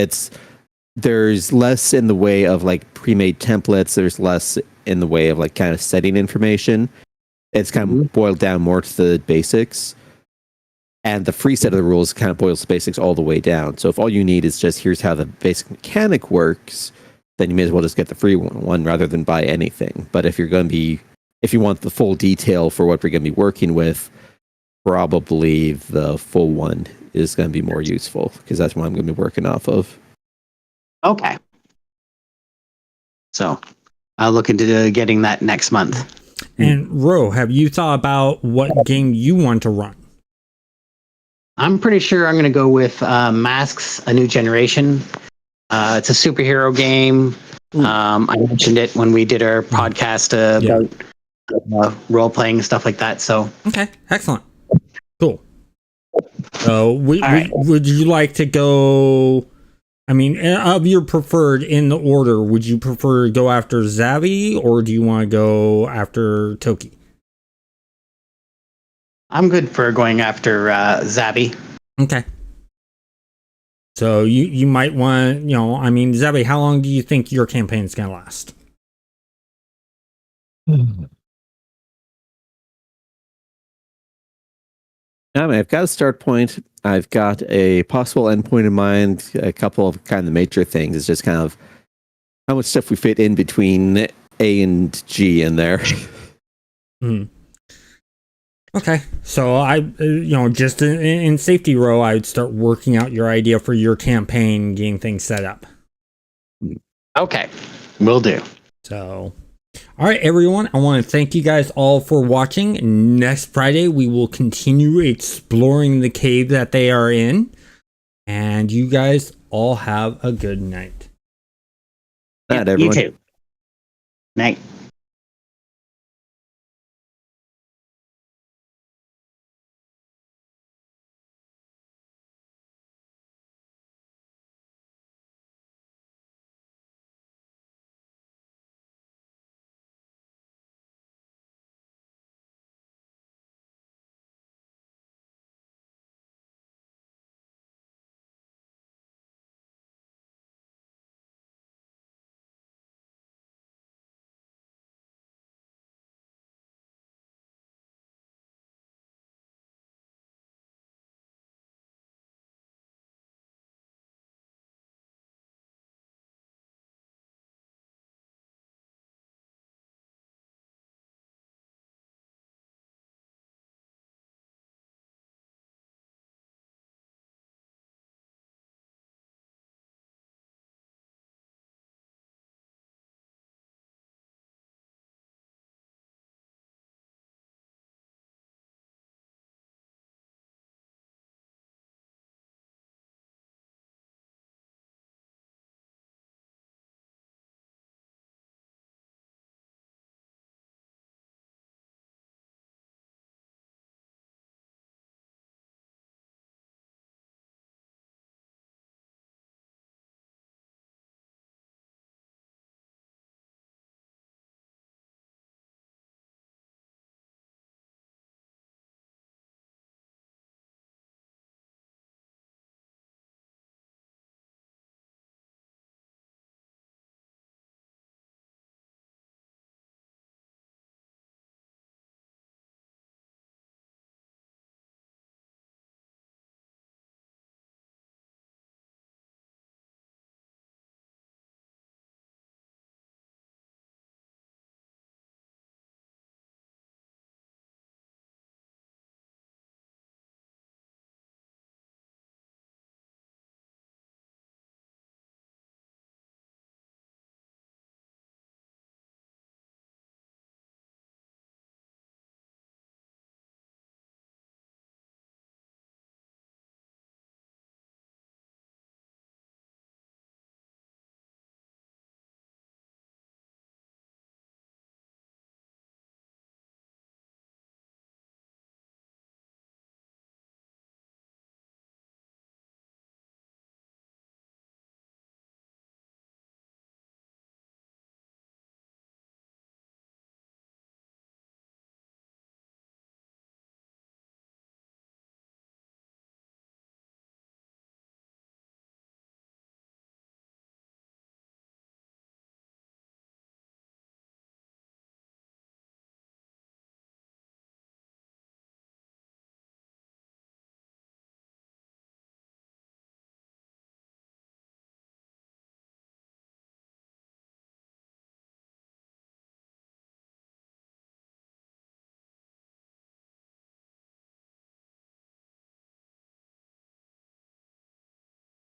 there's less in the way of like pre-made templates. There's less in the way of like kind of setting information. It's kind of boiled down more to the basics. And the free set of the rules kind of boils the basics all the way down. So if all you need is just here's how the basic mechanic works, then you may as well just get the free one rather than buy anything. But if you want the full detail for what we're going to be working with, probably the full one is going to be more useful because that's what I'm going to be working off of. Okay. So I'll look into getting that next month. And Ro, have you thought about what game you want to run? I'm pretty sure I'm going to go with Masks: A New Generation. It's a superhero game. I mentioned it when we did our podcast about role playing and stuff like that. So okay, excellent, cool. So would you like to go? I mean, of your preferred in the order, would you prefer to go after Zavi or do you want to go after Toki? I'm good for going after Zabi. Okay. So you might want, Zabi, how long do you think your campaign is going to last? I've got a start point. I've got a possible endpoint in mind. A couple of kind of the major things. It's just kind of how much stuff we fit in between A and G in there. Okay, so I, just in safety row, I would start working out your idea for your campaign, getting things set up. Okay, will do. So, all right, everyone, I want to thank you guys all for watching. Next Friday, we will continue exploring the cave that they are in, and you guys all have a good night. Night, everyone. You too. Night.